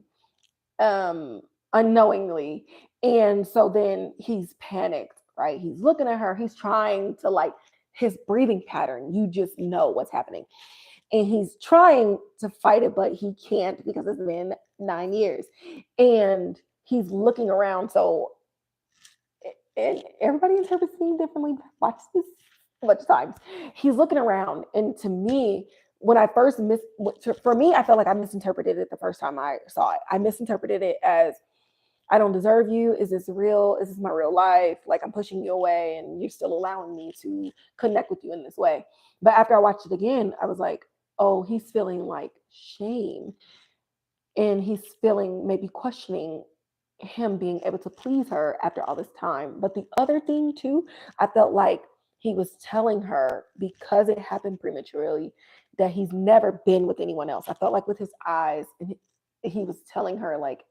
um unknowingly. And so then he's panicked, right? He's looking at her, he's trying to like his breathing pattern, you just know what's happening. And he's trying to fight it, but he can't because it's been 9 years. And he's looking around. So, and everybody interprets me differently. Watch this a bunch of times. He's looking around, and to me, when I first for me, I felt like I misinterpreted it the first time I saw it. I misinterpreted it as I don't deserve you. Is this real? Is this my real life? Like I'm pushing you away, and you're still allowing me to connect with you in this way. But after I watched it again, I was like, oh, he's feeling like shame, and he's feeling maybe questioning him being able to please her after all this time. But the other thing too, I felt like he was telling her because it happened prematurely that he's never been with anyone else. I felt like with his eyes, and he was telling her like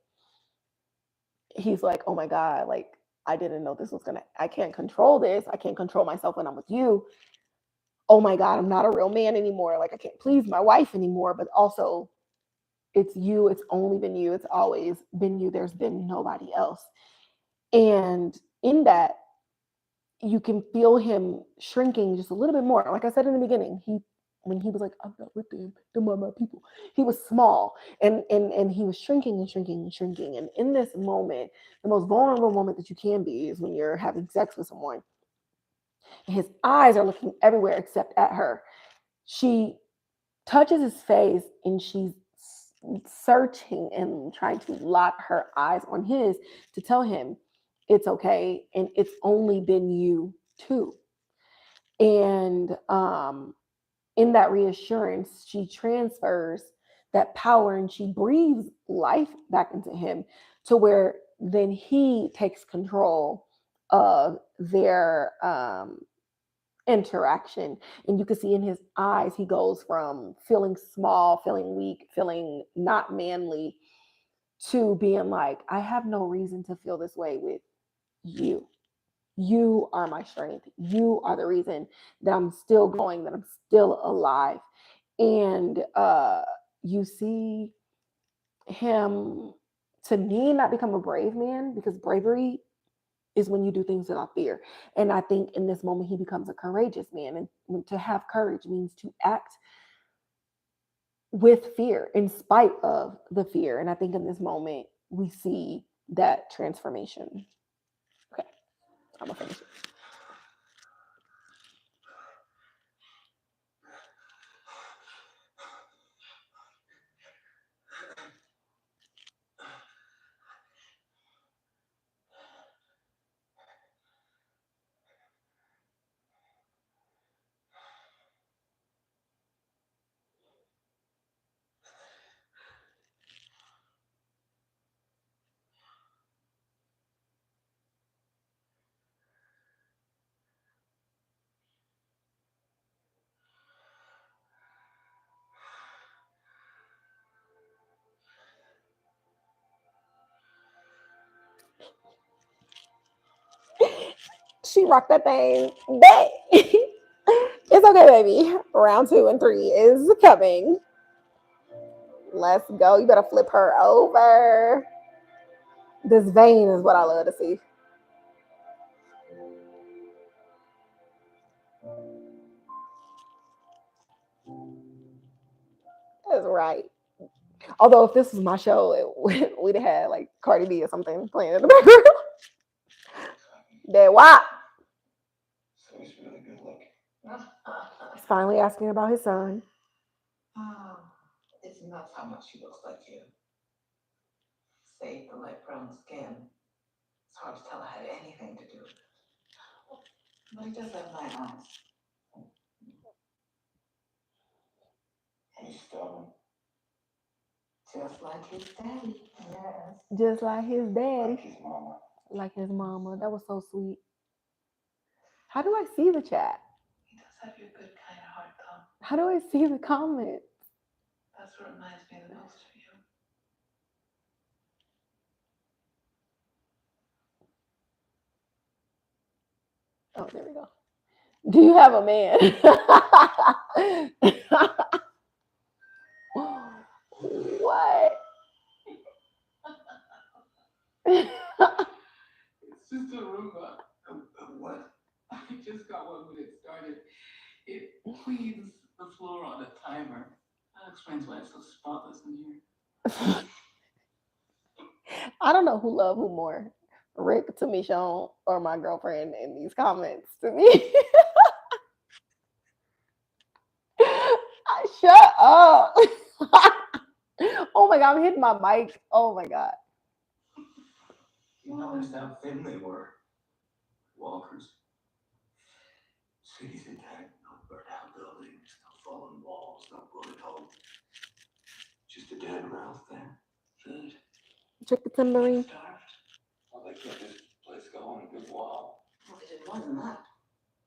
he's like, oh my God, like I didn't know this was gonna, I can't control this. I can't control myself when I'm with you. Oh my God, I'm not a real man anymore. Like I can't please my wife anymore. But also it's you, it's only been you, it's always been you. There's been nobody else. And in that, you can feel him shrinking just a little bit more. Like I said in the beginning, when he was like, I'm not with them are my people. He was small and he was shrinking and shrinking and shrinking. And in this moment, the most vulnerable moment that you can be is when you're having sex with someone. And his eyes are looking everywhere except at her. She touches his face and she's searching and trying to lock her eyes on his to tell him it's okay and it's only been you too. And in that reassurance, she transfers that power and she breathes life back into him to where then he takes control of their interaction. And you can see in his eyes, he goes from feeling small, feeling weak, feeling not manly to being like, I have no reason to feel this way with you. You are my strength. You are the reason that I'm still going, that I'm still alive. And you see him, to me, not become a brave man, because bravery is when you do things without fear. And I think in this moment, he becomes a courageous man. And to have courage means to act with fear, in spite of the fear. And I think in this moment, we see that transformation. Okay, I'm gonna finish it. She rocked that thing. But it's okay, baby. Round 2 and 3 is coming. Let's go. You better flip her over. This vein is what I love to see. That's right. Although if this was my show, we'd have had like Cardi B or something playing in the background. That why? So he's really good looking. He's finally asking about his son. Oh, it's nuts how much he looks like you. Save the light brown skin. It's hard to tell I had anything to do with it. But he does have my eyes. He's stubborn. Just like his daddy. Yes. Just like his Like daddy. his mama. Like his mama. That was so sweet. How do I see the chat? He does have your good kind of heart, though. How do I see the comments? That's what reminds me the most of you. Oh, there we go. Do you have a man? What? It's just a rumor. What? I just got one when it started. It cleans the floor on a timer. That explains why it's so spotless in here. I don't know who love who more, Rick to Michonne or my girlfriend in these comments to me. Shut up. Oh my god, I'm hitting my mic. Oh my god. You noticed how thin they were. Walkers. Cities intact, no burnt out buildings, no fallen walls, no bullet holes. Just a dead Ralph there. Food. Check the tambourine. Starved. Well, they kept this place going a good while. Well, they did more than that.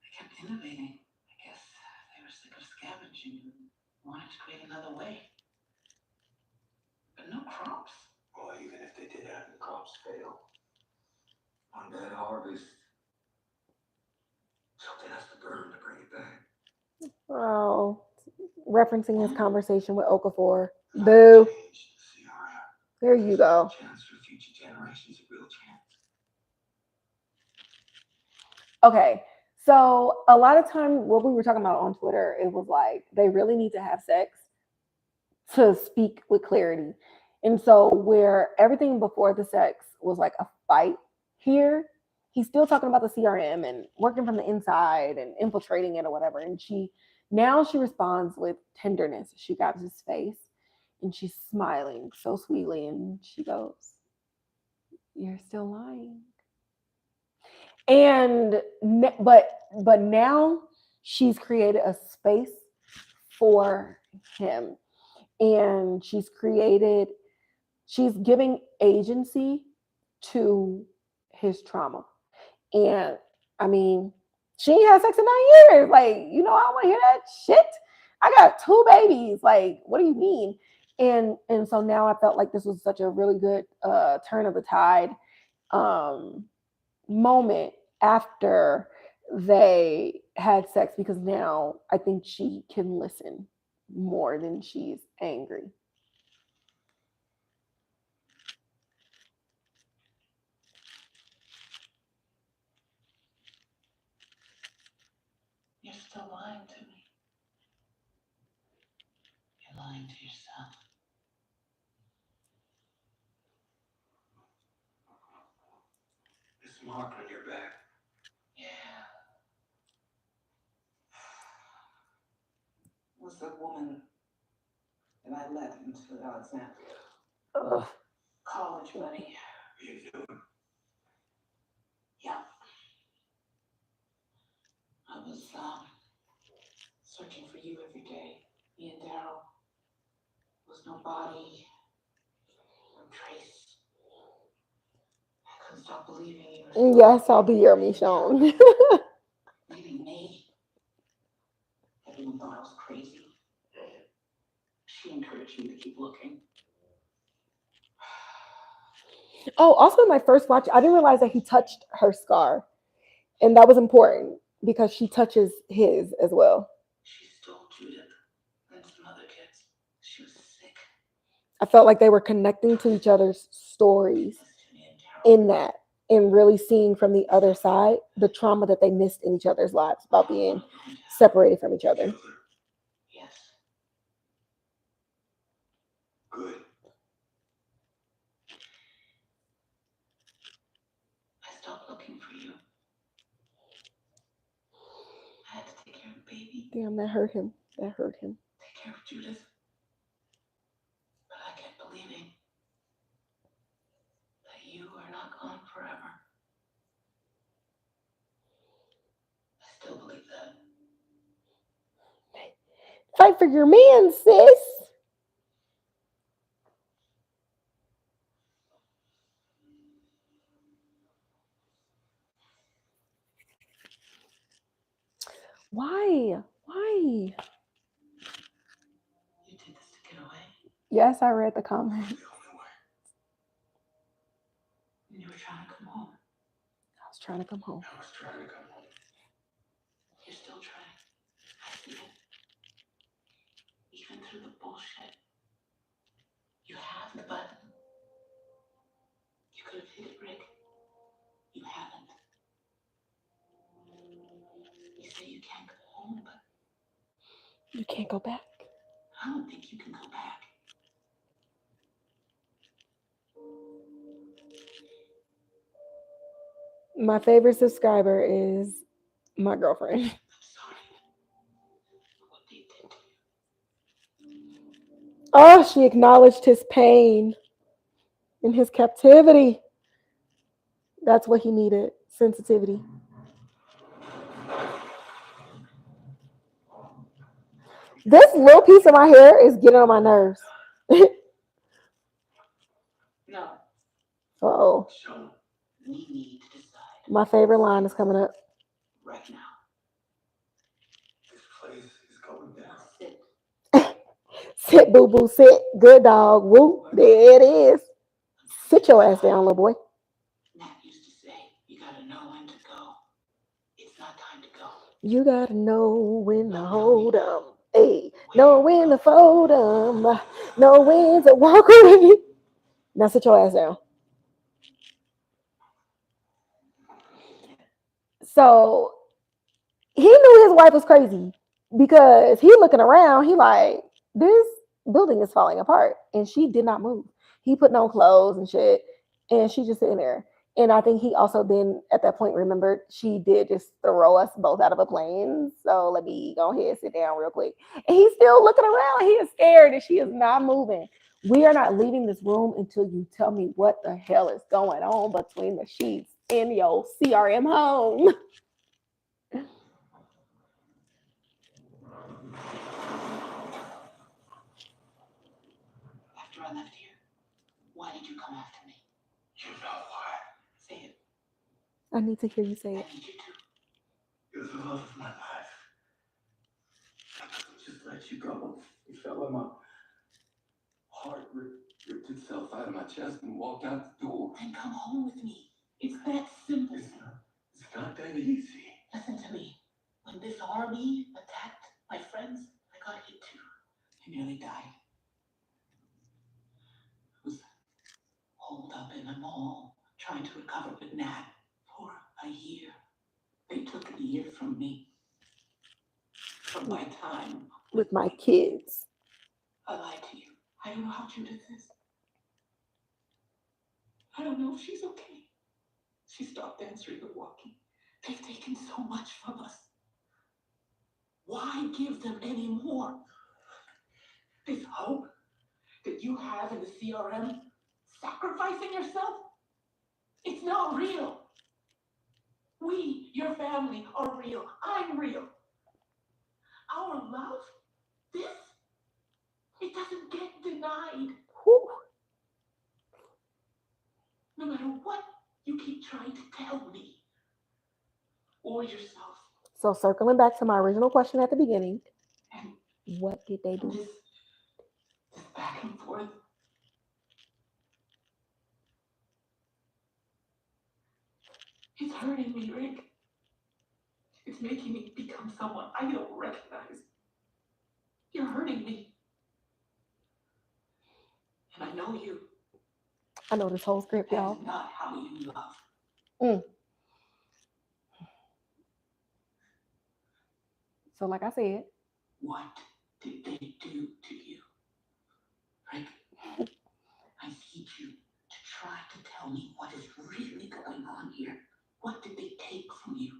They kept innovating. I guess they were sick of scavenging and wanted to create another way. But no crops. Well, even if they did have the crops fail. One bad harvest. Something has to burn to bring it back. Oh, referencing his conversation with Okafor. Boo. There you go. Chance for future generations, a real chance. Okay, so a lot of time what we were talking about on Twitter, it was like they really need to have sex to speak with clarity. And so where everything before the sex was like a fight, here he's still talking about the CRM and working from the inside and infiltrating it or whatever. And she responds with tenderness. She grabs his face and she's smiling so sweetly and she goes, "You're still lying." And but now she's created a space for him, and she's giving agency to his trauma. And I mean, she ain't had sex in 9 years. Like, I don't want to hear that shit. I got 2 babies. Like, what do you mean? And so now I felt like this was such a really good turn of the tide moment after they had sex, because now I think she can listen more than she's angry. You're still lying to me. You're lying to yourself. This mark on your back. Yeah. Was the woman that I led into Alexandria. Ugh. College buddy. You knew him? Yeah. I was searching for you every day. Me and Daryl. Was no body, no trace. I couldn't stop believing you were. Yes, I'll be your Michonne. Leaving me. Everyone thought I was crazy. She encouraged me to keep looking. Oh, also in my first watch, I didn't realize that he touched her scar. And that was important because she touches his as well. She stole Judith and some other kids. She was sick. I felt like they were connecting to each other's stories in that, and really seeing from the other side the trauma that they missed in each other's lives about being separated from each other. Yes. Good. Damn, that hurt him. That hurt him. Take care of Judith. But I kept believing that you are not gone forever. I still believe that. Fight for your man, sis. Why? Why? You did this to get away. Yes, I read the comment. The only way. And you were trying to come home. I was trying to come home. I was trying to come home. You're still trying. I see it. Even through the bullshit. You have the button. You could have hit it, Rick. You haven't. You say you can't go home, but You can't go back. I don't think you can go back. My favorite subscriber is my girlfriend. I'm sorry for what they did to you. Oh, she acknowledged his pain in his captivity. That's what he needed. Sensitivity. This little piece of my hair is getting on my nerves. No. Oh, Sean, We need to decide my favorite line is coming up. right now. this place is going down. Sit. Sit, boo boo, sit. Good dog. Whoop. There it is. Sit your ass down, little boy. Nat used to say, you gotta know when to go. It's not time to go. You gotta know when to hold 'em. Hey, know when to fold 'em. Know when to walk away. Now sit your ass down. So he knew his wife was crazy because he looking around, he like, this building is falling apart. And she did not move. He putting on clothes and shit. And she just sitting there. And I think he also then at that point remembered she did just throw us both out of a plane. So let me go ahead, sit down real quick. And he's still looking around. He is scared and she is not moving. We are not leaving this room until you tell me what the hell is going on between the sheets in your CRM home. After I left here, why did you come after me? You know why? Say it. I need to hear you say I it. need you to. You're the love of my life. I couldn't just let you go. You fell in my heart, ripped itself out of my chest and walked out the door. Then come home with me. It's that simple. It's not that easy. Listen to me. When this army attacked my friends, I got hit too. I nearly died. I was holed up in a mall trying to recover with Nat for a year. They took a year from me. From my time With my kids. I lied to you. I don't know how Judith is. I don't know if she's okay. She stopped answering or walking. They've taken so much from us. Why give them any more? This hope that you have in the CRM, sacrificing yourself, it's not real. We, your family, are real. I'm real. Our love, this, it doesn't get denied. Whew. No matter what you keep trying to tell me or yourself. So circling back to my original question at the beginning, And what did they do? this back and forth. It's hurting me, Rick. It's making me become someone I don't recognize. You're hurting me. And I know you. I know this whole script, That y'all. is not how you love. So like I said, What did they do to you? Rick, I need you to try to tell me what is really going on here. What did they take from you?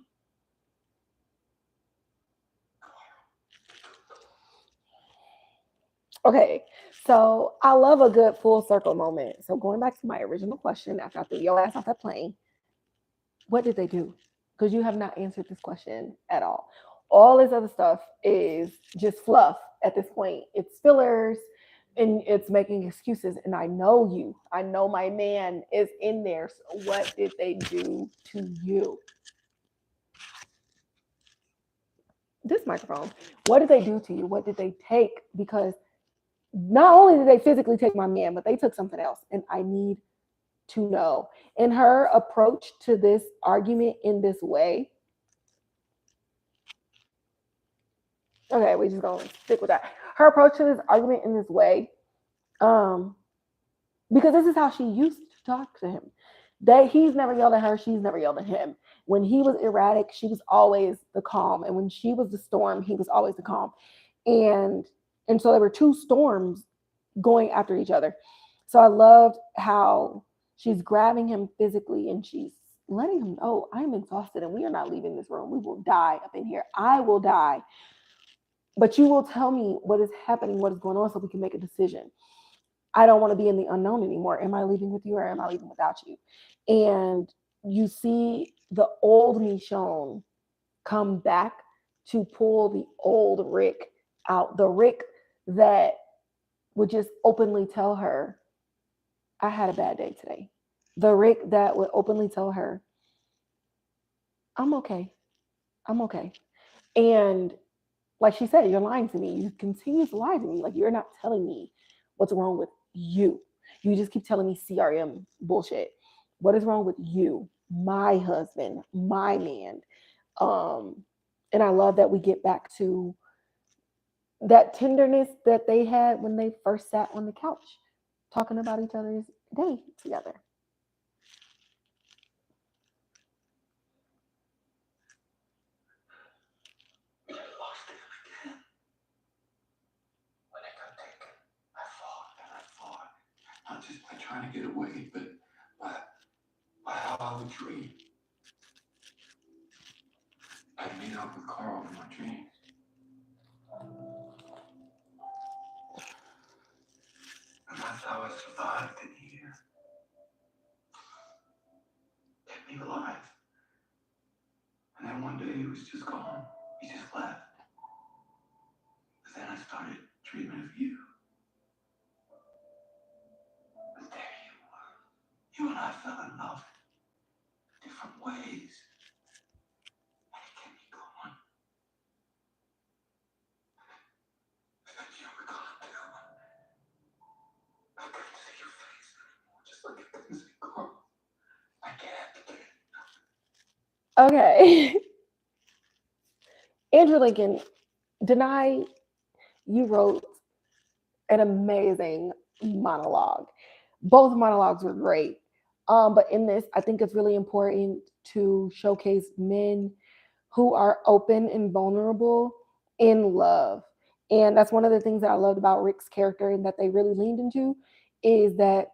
Okay, so I love a good full circle moment. So going back to my original question after I threw your ass off that plane, what did they do? Because you have not answered this question at all. All this other stuff is just fluff at this point. It's fillers and it's making excuses. And I know you. I know my man is in there. So what did they do to you? This microphone. What did they do to you? What did they take? Because not only did they physically take my man, but they took something else. And I need to know. And her approach to this argument in this way, okay, we just gonna stick with that. Her approach to this argument in this way, um, because this is how she used to talk to him. That he's never yelled at her, she's never yelled at him. When he was erratic, she was always the calm, and when she was the storm, he was always the calm. And and so there were two storms going after each other. So I loved how she's grabbing him physically and she's letting him know, I'm exhausted and we are not leaving this room. We will die up in here. I will die. But you will tell me what is happening, what is going on, so we can make a decision. I don't want to be in the unknown anymore. Am I leaving with you or am I leaving without you? And you see the old Michonne come back to pull the old Rick out, the Rick that would just openly tell her, I had a bad day today. The Rick that would openly tell her, I'm okay. I'm okay. And like she said, you're lying to me. You continue to lie to me. Like you're not telling me what's wrong with you. You just keep telling me CRM bullshit. What is wrong with you? My husband, my man. Um, and I love that we get back to that tenderness that they had when they first sat on the couch talking about each other's day together. I lost him again. When I got taken, I fought and I fought. Not just by trying to get away, but by how I would dream. I'd meet up with Carl in my dreams. And that's how I survived in here. Kept me alive. And then one day he was just gone. He just left. But then I started dreaming of you. And there you were. You and I fell in love in different ways. And it kept me going. And you were gone too. I couldn't see your face anymore, just like I couldn't see Carl. I can't again. Okay. Andrew Lincoln, deny you wrote an amazing monologue. Both monologues were great. But in this, I think it's really important to showcase men who are open and vulnerable in love. And that's one of the things that I loved about Rick's character and that they really leaned into is that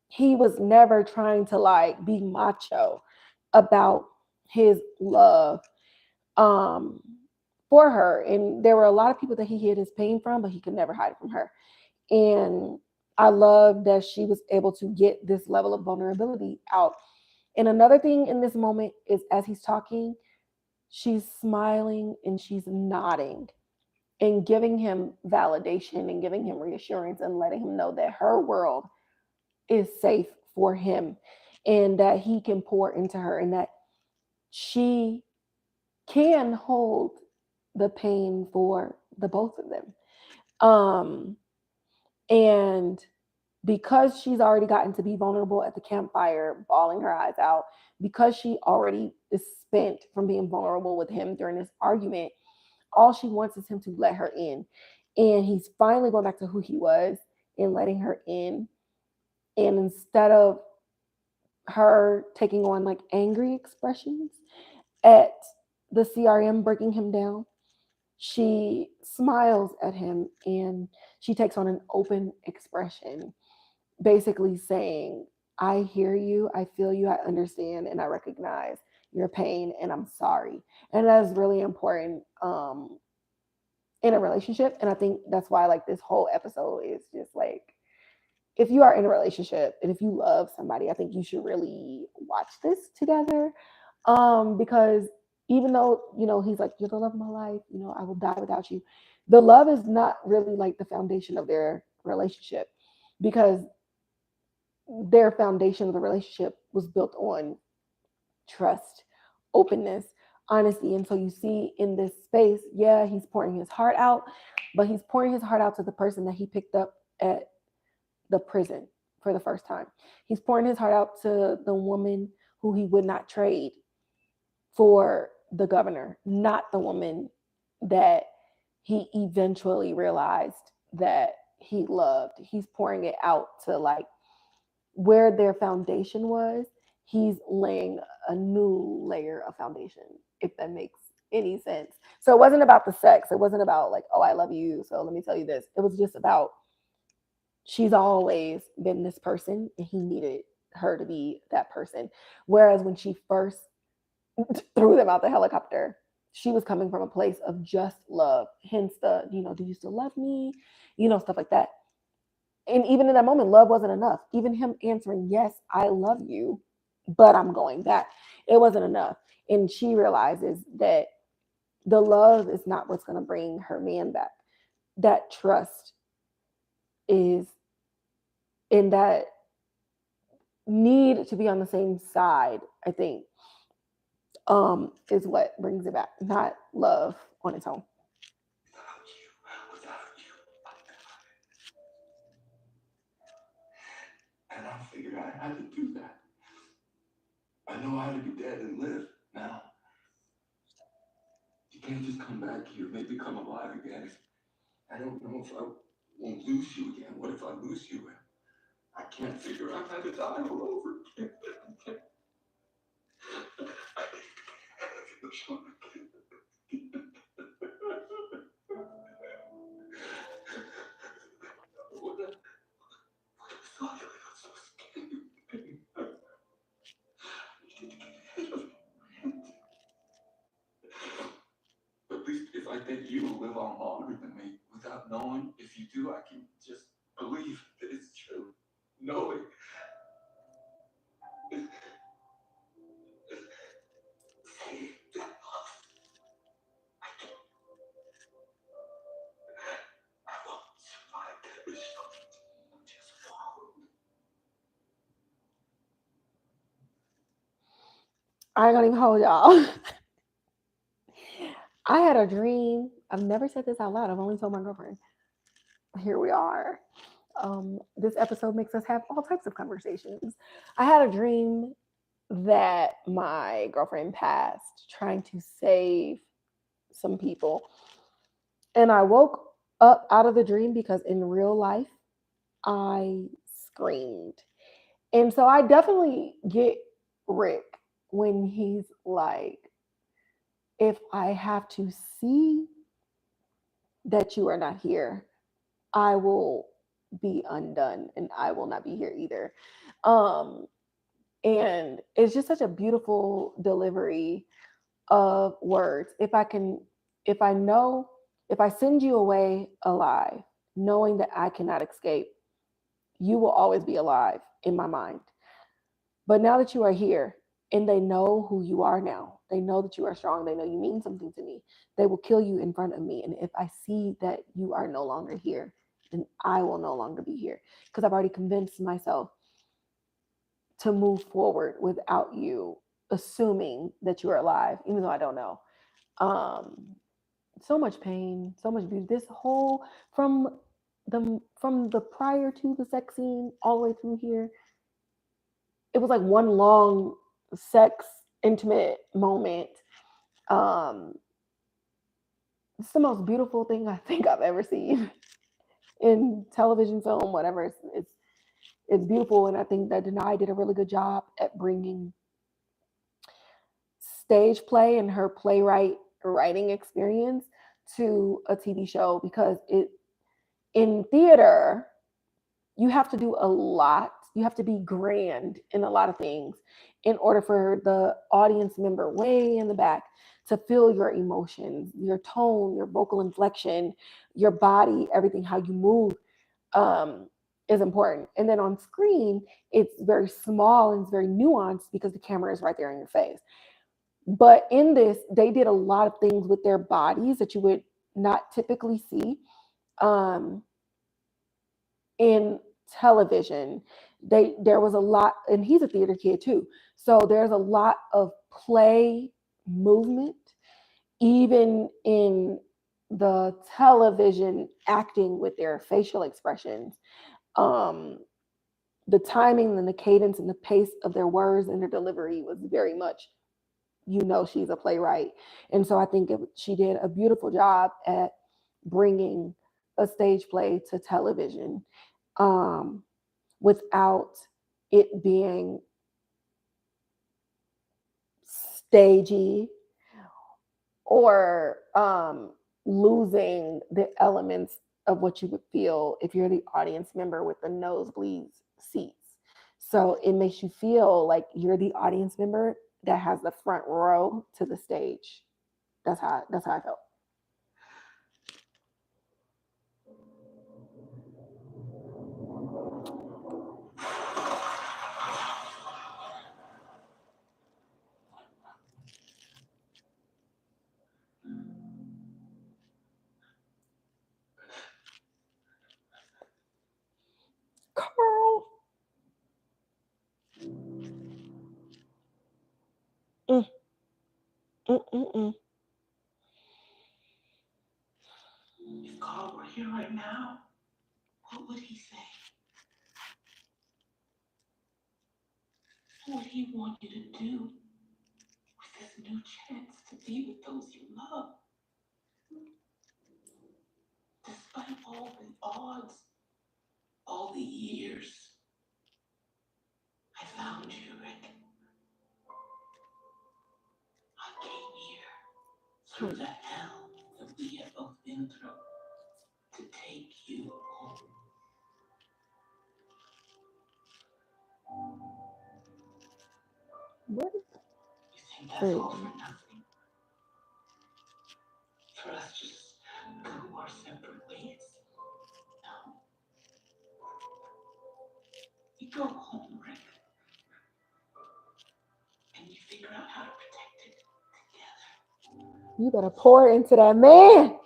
he was never trying to like be macho about his love um for her. And there were a lot of people that he hid his pain from, but he could never hide it from her. And I love that she was able to get this level of vulnerability out. And another thing in this moment is as he's talking, she's smiling and she's nodding and giving him validation and giving him reassurance and letting him know that her world is safe for him and that he can pour into her and that she can hold the pain for the both of them. Um, and because she's already gotten to be vulnerable at the campfire, bawling her eyes out, because she already is spent from being vulnerable with him during this argument, all she wants is him to let her in. And he's finally going back to who he was and letting her in. And instead of her taking on like angry expressions at the CRM breaking him down, she smiles at him and she takes on an open expression, basically saying, I hear you, I feel you, I understand, and I recognize your pain, and I'm sorry. And that's really important in a relationship. And I think that's why like this whole episode is just like, if you are in a relationship and if you love somebody, I think you should really watch this together. Because even though, he's like, you're the love of my life, I will die without you. The love is not really like the foundation of their relationship, because their foundation of the relationship was built on trust, openness, honesty. And so you see in this space, yeah, he's pouring his heart out, but he's pouring his heart out to the person that he picked up at the prison for the first time. He's pouring his heart out to the woman who he would not trade for the governor, not the woman that he eventually realized that he loved. He's pouring it out to like where their foundation was. He's laying a new layer of foundation, if that makes any sense. So it wasn't about the sex. It wasn't about like, oh, I love you, so let me tell you this. It was just about, she's always been this person and he needed her to be that person. Whereas when she first threw them out the helicopter, she was coming from a place of just love. Hence the, do you still love me? Stuff like that. And even in that moment, love wasn't enough. Even him answering, yes, I love you, but I'm going back, it wasn't enough. And she realizes that the love is not what's going to bring her man back. That trust is, in that need to be on the same side, I think, is what brings it back, not love on its own. Without you, and I figured out how to do that. I know how to be dead and live now. You can't just come back here, maybe come alive again. I don't know if I won't lose you again. What if I lose you and I can't figure out how to die all over again? At least if I think you will live on longer than me, without knowing if you do, I can just believe that it's true. Knowing. I won't survive that result. Just follow. I ain't gonna even hold y'all. I had a dream. I've never said this out loud. I've only told my girlfriend. Here we are. This episode makes us have all types of conversations. I had a dream that my girlfriend passed trying to save some people. And I woke up out of the dream because in real life, I screamed. And so I definitely get Rick when he's like, if I have to see that you are not here, I will be undone and I will not be here either. Um, and it's just such a beautiful delivery of words. If I know, if I send you away alive, knowing that I cannot escape, you will always be alive in my mind. But now that you are here and they know who you are now, they know that you are strong, they know you mean something to me, they will kill you in front of me. And if I see that you are no longer here, then I will no longer be here because I've already convinced myself to move forward without you assuming that you are alive, even though I don't know. Um, so much pain, so much beauty. This whole from the prior to the sex scene all the way through here, it was like one long sex intimate moment. Um, it's the most beautiful thing I think I've ever seen in television, film, whatever. It's beautiful, and I think that Denai did a really good job at bringing stage play and her playwright writing experience to a TV show, because it in theater you have to do a lot. You have to be grand in a lot of things in order for the audience member way in the back to feel your emotions, your tone, your vocal inflection, your body, everything, how you move, um, is important. And then on screen, it's very small and it's very nuanced because the camera is right there in your face. But in this, they did a lot of things with their bodies that you would not typically see. Um, in television. There was a lot, and he's a theater kid too. So there's a lot of play movement, even in the television acting with their facial expressions. Um, the timing and the cadence and the pace of their words and their delivery was very much, she's a playwright. And so I think she did a beautiful job at bringing a stage play to television, um, without it being stagey or losing the elements of what you would feel if you're the audience member with the nosebleed seats. So it makes you feel like you're the audience member that has the front row to the stage. That's how I felt. Carl. Mm, mm, mm, mm. If Carl were here right now, what would he say? What would he want you to do with this new chance to be with those you love? Despite all the odds, all the years, I found you, Rick. I came here through the hell that we have both been through to take you home. What? You think that's all for nothing? For us just go our separate ways? No. You go home, Rick, and you figure out how to protect it together. You better pour into that man.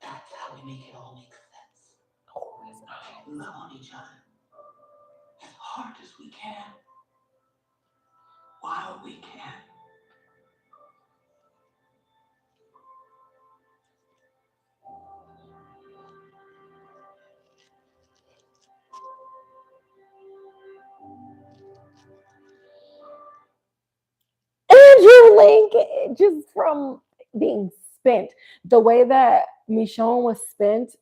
That's how we make it all make sense. Love on each other as hard as we can, while we can. Andrew Lincoln, just from being spent, the way that Michonne was spent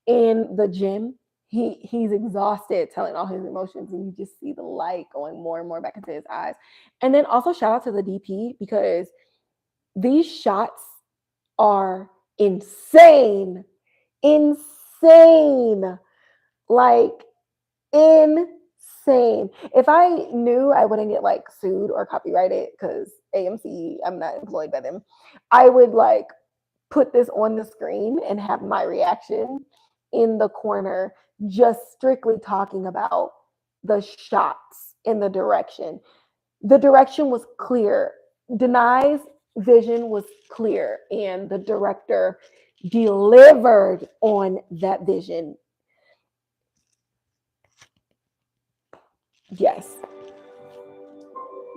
in the gym, he's exhausted telling all his emotions, and you just see the light going more and more back into his eyes. And then also shout out to the DP because these shots are insane, insane, like insane. If I knew I wouldn't get like sued or copyrighted because AMC, I'm not employed by them, I would like put this on the screen and have my reaction in the corner, just strictly talking about the shots in the direction. The direction was clear. Denai's vision was clear, and the director delivered on that vision. Yes.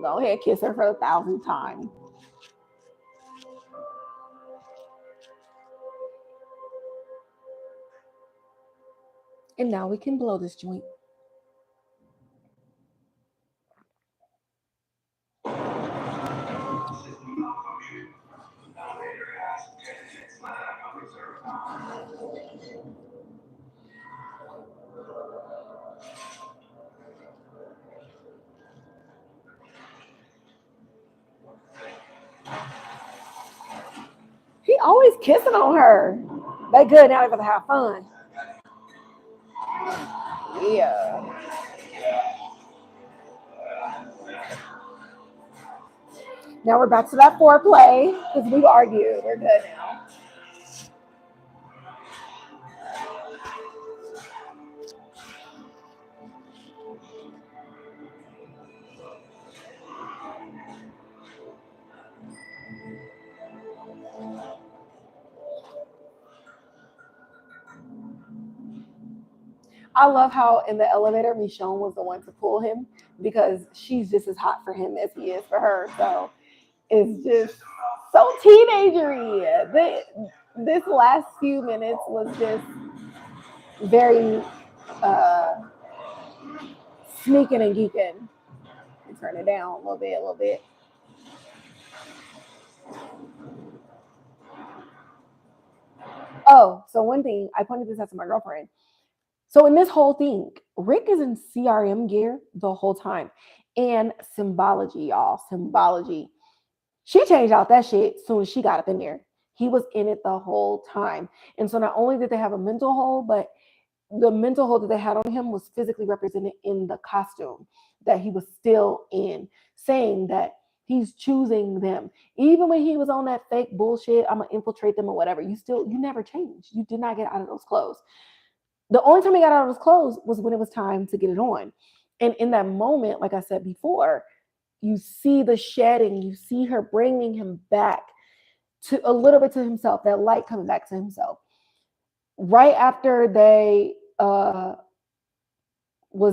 Go ahead, kiss her for the 1,000th time. And now we can blow this joint. He always kissing on her. They good now. They're gonna have fun. Yeah. Now we're back to that foreplay because we've argued. We're good now. I love how in the elevator Michonne was the one to pull him because she's just as hot for him as he is for her. So it's just so teenagery. This last few minutes was just very uh, sneaking and geeking. Turn it down a little bit, a little bit. Oh, so one thing I pointed this out to my girlfriend. So in this whole thing, Rick is in CRM gear the whole time. And symbology, y'all, symbology. She changed out that shit as soon as she got up in there. He was in it the whole time. And so not only did they have a mental hold, but the mental hold that they had on him was physically represented in the costume that he was still in, saying that he's choosing them. Even when he was on that fake bullshit, I'm gonna infiltrate them or whatever, you never changed. You did not get out of those clothes. The only time he got out of his clothes was when it was time to get it on. And in that moment, like I said before, you see the shedding, you see her bringing him back to a little bit to himself, that light coming back to himself. Right after they was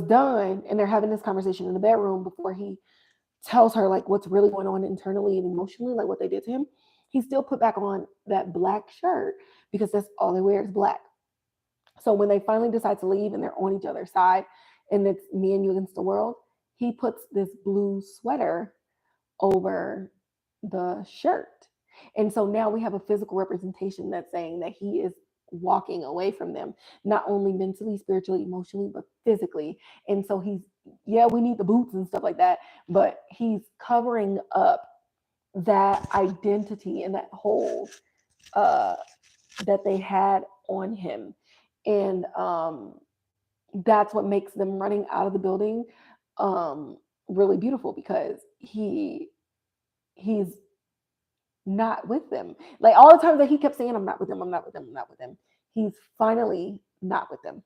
done and they're having this conversation in the bedroom before he tells her like what's really going on internally and emotionally, like what they did to him, he still put back on that black shirt because that's all they wear is black. So when they finally decide to leave and they're on each other's side and it's me and you against the world, he puts this blue sweater over the shirt. And so now we have a physical representation that's saying that he is walking away from them, not only mentally, spiritually, emotionally, but physically. And so he's, yeah, we need the boots and stuff like that, but he's covering up that identity and that hold uh, that they had on him. And that's what makes them running out of the building really beautiful because he's not with them. Like all the times that he kept saying, I'm not with them, I'm not with them, I'm not with them. He's finally not with them.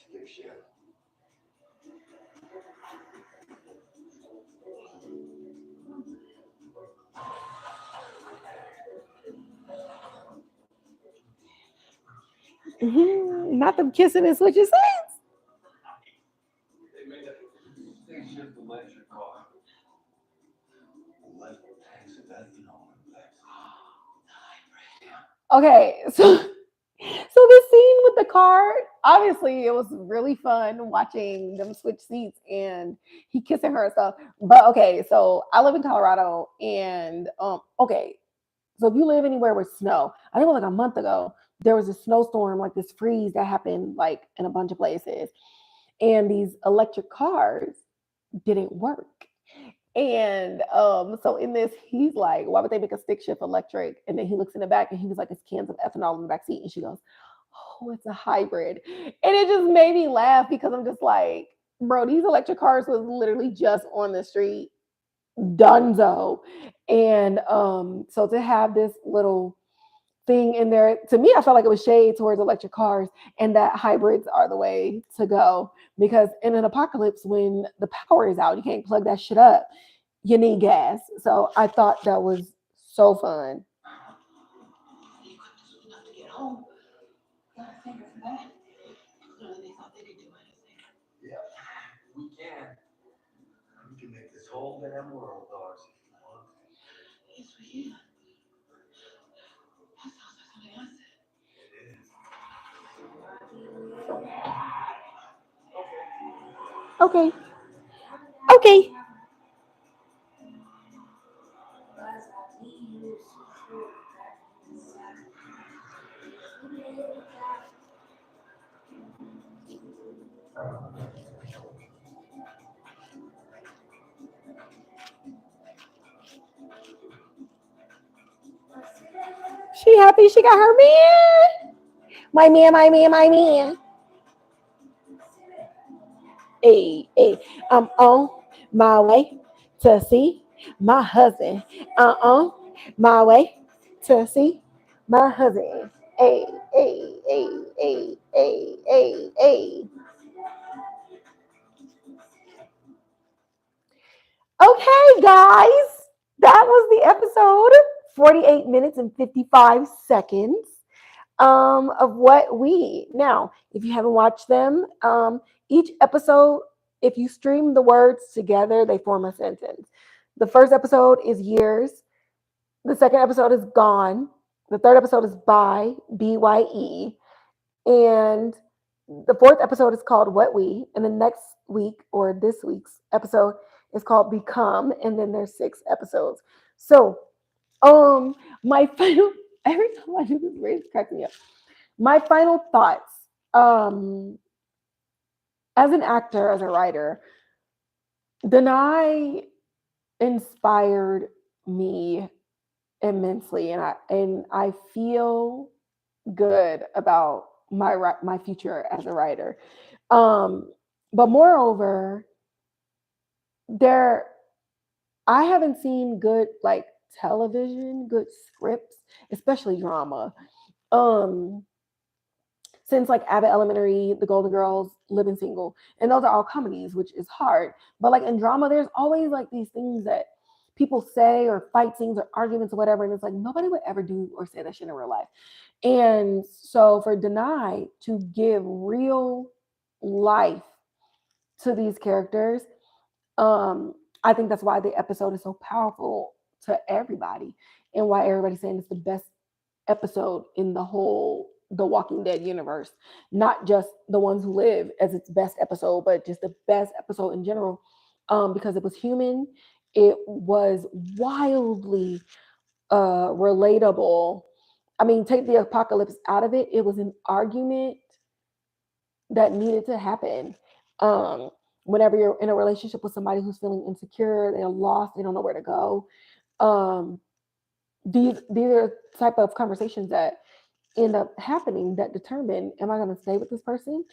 Skip shift. Not them kissing and switching sides. They made a spaceship electric car. Left tanks of ethanol in black. Okay, so this scene with the car, obviously it was really fun watching them switch seats and he kissing her and stuff. But okay, so I live in Colorado and okay, so if you live anywhere with snow, I think it was like a month ago, there was a snowstorm, like this freeze that happened like in a bunch of places. And these electric cars didn't work. And so in this, he's like, why would they make a stick shift electric? And then he looks in the back and he was like, it's cans of ethanol in the back seat. And she goes, oh, it's a hybrid. And it just made me laugh because I'm just like, bro, these electric cars was literally just on the street, dunzo. And so to have this little thing in there, to me, I felt like it was shade towards electric cars and that hybrids are the way to go. Because in an apocalypse, when the power is out, you can't plug that shit up. You need gas. So I thought that was so fun. You couldn't do enough to get home. Got a finger for that. Clearly they thought they could do anything. Yeah, we can. We can make this whole damn world ours if you want. Yes, we can. That sounds like something I said. It is. Okay. Okay. She happy she got her man. My man, my man, my man. Hey, hey, I'm on my way to see my husband. Uh-uh, my way to see my husband. Hey, hey, hey, hey, hey, hey, hey. Okay, guys, that was the episode. 48 minutes and 55 seconds of what we. Now, if you haven't watched them, each episode, if you stream the words together, they form a sentence. The first episode is years. The second episode is gone. The third episode is by, BYE. And the fourth episode is called What We. And the next week, or this week's episode, is called Become. And then there's 6 episodes. So, my final, every time I do this, race cracks me up. My final thoughts. Um, as an actor, as a writer, Denai inspired me immensely, and I feel good about my future as a writer. Um, but moreover, there I haven't seen good like television, good scripts, especially drama. Um, since like Abbott Elementary, The Golden Girls, Living Single, and those are all comedies, which is hard. But like in drama, there's always like these things that people say or fight scenes or arguments or whatever, and it's like nobody would ever do or say that shit in real life. And so for Denai to give real life to these characters, um, I think that's why the episode is so powerful to everybody, and why everybody's saying it's the best episode in the whole The Walking Dead universe. Not just The Ones Who Live as its best episode, but just the best episode in general, because it was human. It was wildly relatable. I mean, take the apocalypse out of it. It was an argument that needed to happen. Um, Whenever you're in a relationship with somebody who's feeling insecure, they're lost, they don't know where to go. Um, these are type of conversations that end up happening that determine, am I going to stay with this person,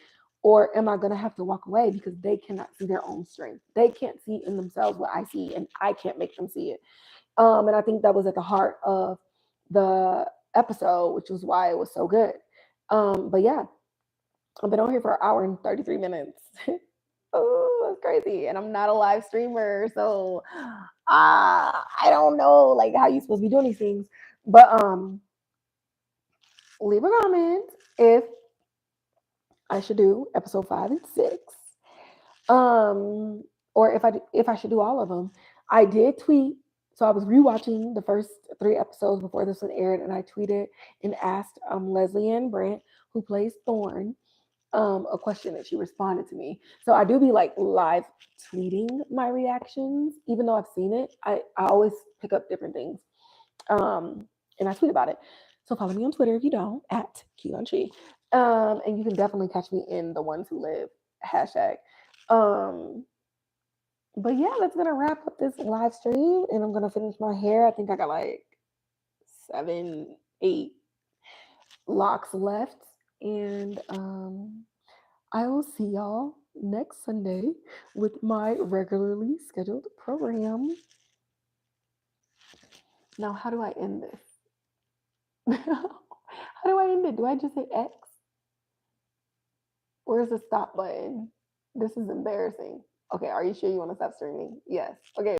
or am I going to have to walk away because they cannot see their own strength? They can't see in themselves what I see, and I can't make them see it. And I think that was at the heart of the episode, which was why it was so good. But yeah, I've been on here for an hour and 33 minutes. Oh, that's crazy. And I'm not a live streamer. So I don't know like how you supposed to be doing these things. But leave a comment if I should do episode 5 and 6. Or if I should do all of them. I did tweet. So I was rewatching the first 3 episodes before this one aired, and I tweeted and asked Leslie Ann Brandt, who plays Thorn, a question, that she responded to me. So I do be like live tweeting my reactions, even though I've seen it. I always pick up different things. And I tweet about it. So follow me on Twitter if you don't, at Kivonshe. And you can definitely catch me in The Ones Who Live hashtag. Um, but yeah, that's gonna wrap up this live stream, and I'm gonna finish my hair. I think I got like 7, 8 locks left, and I will see y'all next Sunday with my regularly scheduled program. Now, how do I end this? How do I end it? Do I just hit X? Where's the stop button? This is embarrassing. Okay, are you sure you want to stop streaming? Yes. Okay.